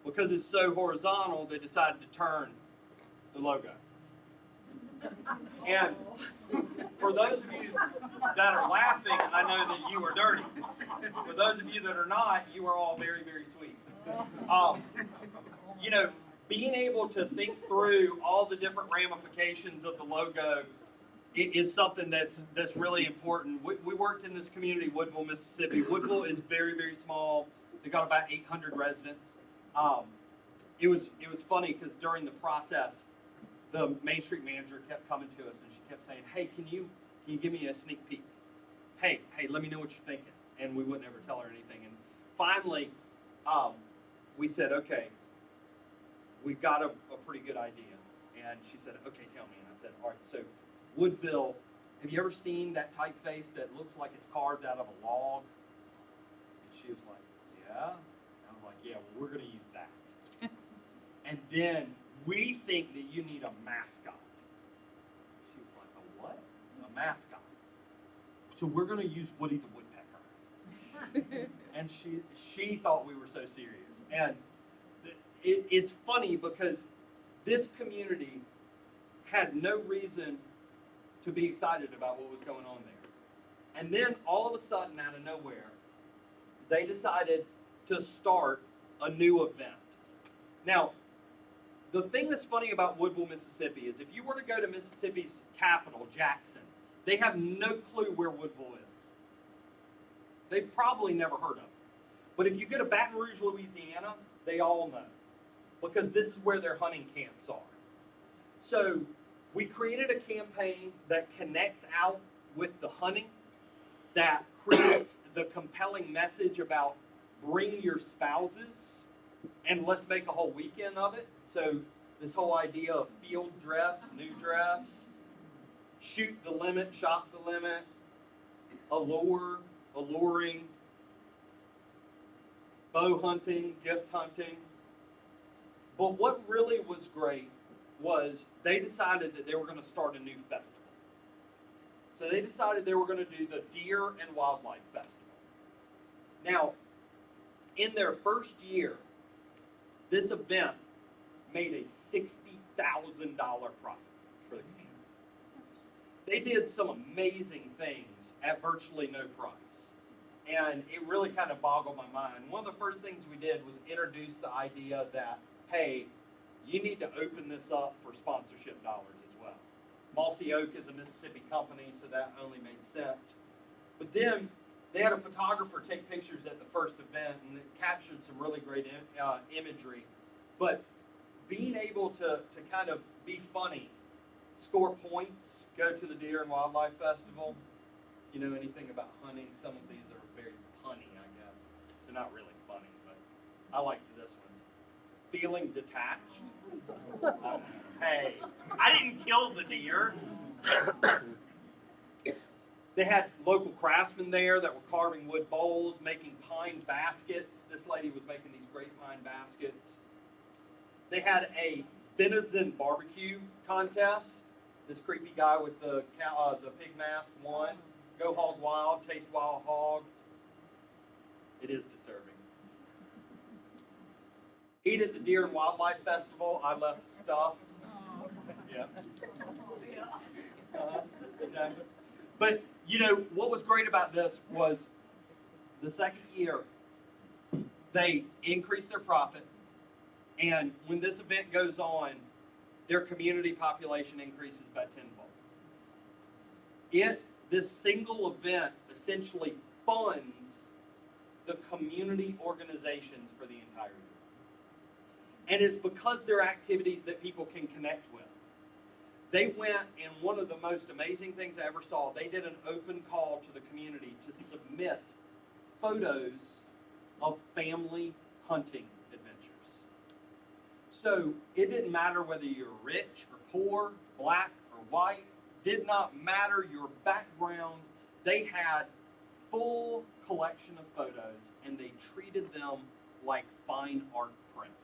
Because it's so horizontal, they decided to turn the logo. And for those of you that are laughing, I know that you are dirty. For those of you that are not, you are all very, very sweet. Being able to think through all the different ramifications of the logo is something that's really important. We worked in this community, Woodville, Mississippi. Woodville is very, very small. They got about 800 residents. It was funny because during the process, the Main Street manager kept coming to us and she kept saying, "Hey, can you give me a sneak peek? Hey, let me know what you're thinking." And we wouldn't ever tell her anything. And finally, we said, "Okay, we've got a pretty good idea." And she said, "Okay, tell me." And I said, "All right, so Woodville, have you ever seen that typeface that looks like it's carved out of a log?" And she was like, "Yeah." And I was like, "Yeah, well, we're going to use that." And then we think that you need a mascot. the mascot. So we're going to use Woody the Woodpecker. And she thought we were so serious. And it's funny because this community had no reason to be excited about what was going on there. And then all of a sudden, out of nowhere, they decided to start a new event. Now, the thing that's funny about Woodville, Mississippi is if you were to go to Mississippi's capital, Jackson, they have no clue where Woodville is. They've probably never heard of it. But if you go to Baton Rouge, Louisiana, they all know, because this is where their hunting camps are. So we created a campaign that connects out with the hunting, that creates the compelling message about bring your spouses and let's make a whole weekend of it. So this whole idea of field dress, new dress, shoot the limit, shop the limit, alluring, bow hunting, gift hunting. But what really was great was they decided that they were going to start a new festival. So they decided they were going to do the Deer and Wildlife Festival. Now, in their first year, this event made a $60,000 profit for the community. They did some amazing things at virtually no price. And it really kind of boggled my mind. One of the first things we did was introduce the idea that, hey, you need to open this up for sponsorship dollars as well. Mossy Oak is a Mississippi company, so that only made sense. But then they had a photographer take pictures at the first event, and it captured some really great imagery. But being able to kind of be funny, score points, go to the Deer and Wildlife Festival. You know anything about hunting? Some of these are very punny, I guess. They're not really funny, but I liked this one. Feeling detached. Hey, I didn't kill the deer. They had local craftsmen there that were carving wood bowls, making pine baskets. This lady was making these great pine baskets. They had a venison barbecue contest. This creepy guy with the pig mask won. Go hog wild, taste wild hogs. It is disturbing. Eat at the Deer and Wildlife Festival. I left stuff. Yeah. Exactly. But you know what was great about this was the second year they increased their profit, and when this event goes on, their community population increases by tenfold. This single event essentially funds the community organizations for the entire year. And it's because they're activities that people can connect with. They went, and one of the most amazing things I ever saw, they did an open call to the community to submit photos of family hunting adventures. So it didn't matter whether you're rich or poor, black or white, did not matter your background. They had full collection of photos, and they treated them like fine art prints.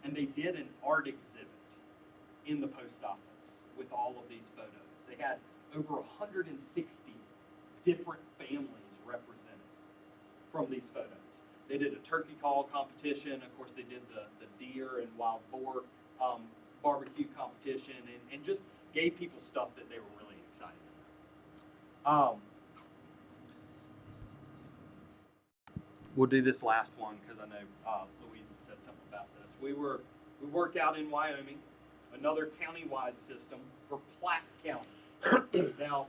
And they did an art exhibit in the post office with all of these photos. They had over 160 different families represented from these photos. They did a turkey call competition. Of course, they did the deer and wild boar barbecue competition, and just gave people stuff that they were really excited about. We'll do this last one because I know Louise had said something about this. We worked out in Wyoming, another county-wide system for Platte County. Now,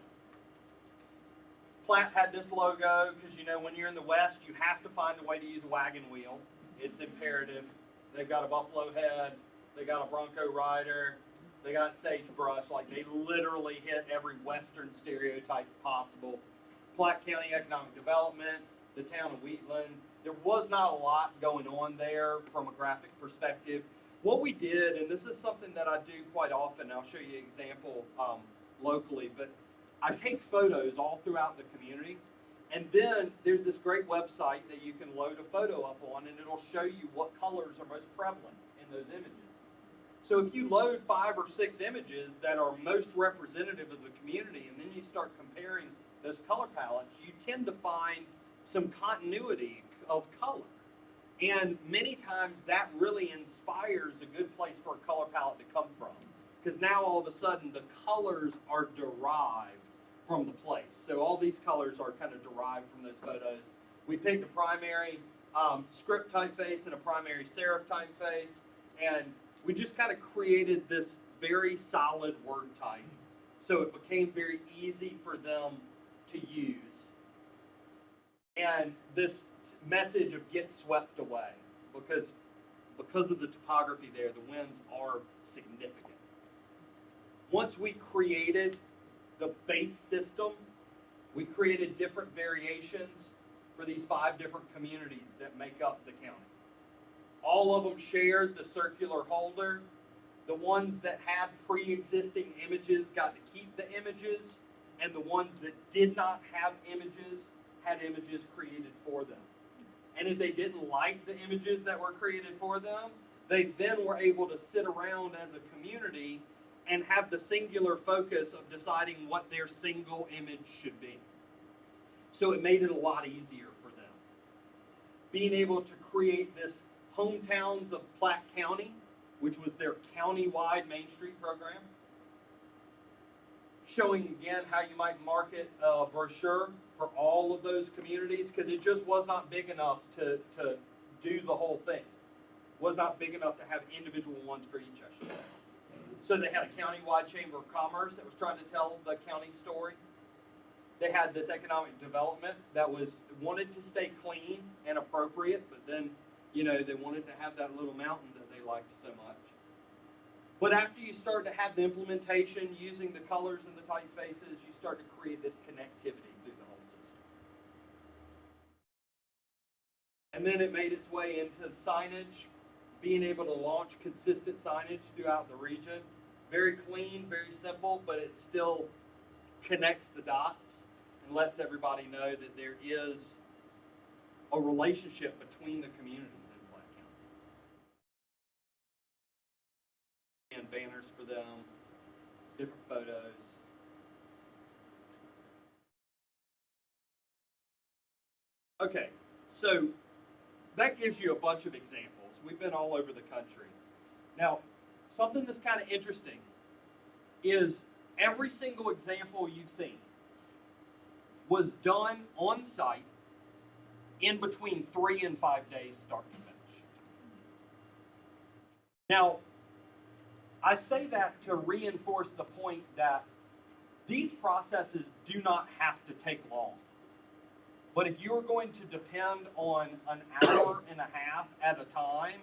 Platte had this logo because, you know, when you're in the West, you have to find a way to use a wagon wheel. It's imperative. They've got a buffalo head. They got a Bronco rider. They got sagebrush. Like, they literally hit every Western stereotype possible. Platte County Economic Development, the town of Wheatland. There was not a lot going on there from a graphic perspective. What we did, and this is something that I do quite often, I'll show you an example locally, but I take photos all throughout the community, and then there's this great website that you can load a photo up on, and it'll show you what colors are most prevalent in those images. So if you load 5 or 6 images that are most representative of the community, and then you start comparing those color palettes, you tend to find some continuity of color. And many times that really inspires a good place for a color palette to come from. Because now all of a sudden the colors are derived from the place. So all these colors are kind of derived from those photos. We picked a primary script typeface and a primary serif typeface, and we just kind of created this very solid word type. So it became very easy for them to use. And this message of get swept away, because of the topography there, the winds are significant. Once we created the base system, we created different variations for these 5 different communities that make up the county. All of them shared the circular holder. The ones that had pre-existing images got to keep the images, and the ones that did not have images had images created for them. And if they didn't like the images that were created for them, they then were able to sit around as a community and have the singular focus of deciding what their single image should be. So it made it a lot easier for them. Being able to create this Hometowns of Platte County, which was their county-wide Main Street program, showing again how you might market a brochure for all of those communities, because it just was not big enough to do the whole thing. Was not big enough to have individual ones for each, I should say. So they had a county-wide chamber of commerce that was trying to tell the county story. They had this economic development that wanted to stay clean and appropriate, but then, they wanted to have that little mountain that they liked so much. But after you start to have the implementation using the colors and the typefaces, you start to create this connectivity through the whole system. And then it made its way into signage, being able to launch consistent signage throughout the region. Very clean, very simple, but it still connects the dots and lets everybody know that there is a relationship between the communities in Platte County. And banners for them, different photos. Okay, so that gives you a bunch of examples. We've been all over the country. Now, something that's kind of interesting is every single example you've seen was done on site in between 3 and 5 days start to finish. Now, I say that to reinforce the point that these processes do not have to take long. But if you're going to depend on an hour and a half at a time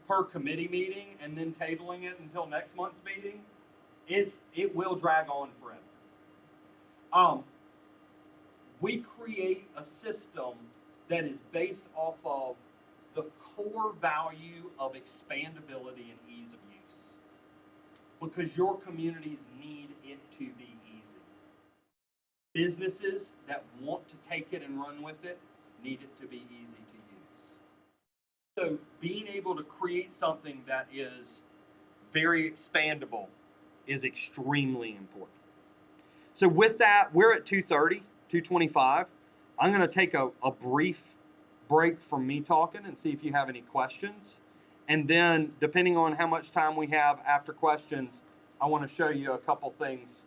per committee meeting and then tabling it until next month's meeting, it will drag on forever. We create a system that is based off of the core value of expandability and ease of use, because your communities need it to be easy. Businesses that want to take it and run with it need it to be easy to use. So being able to create something that is very expandable is extremely important. So with that, we're at 2:30, 2:25. I'm going to take a brief break from me talking and see if you have any questions. And then, depending on how much time we have after questions, I want to show you a couple things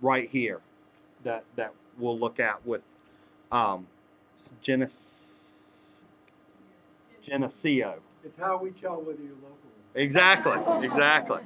right here that we'll look at with Geneseo. It's how we tell whether you're local. Exactly.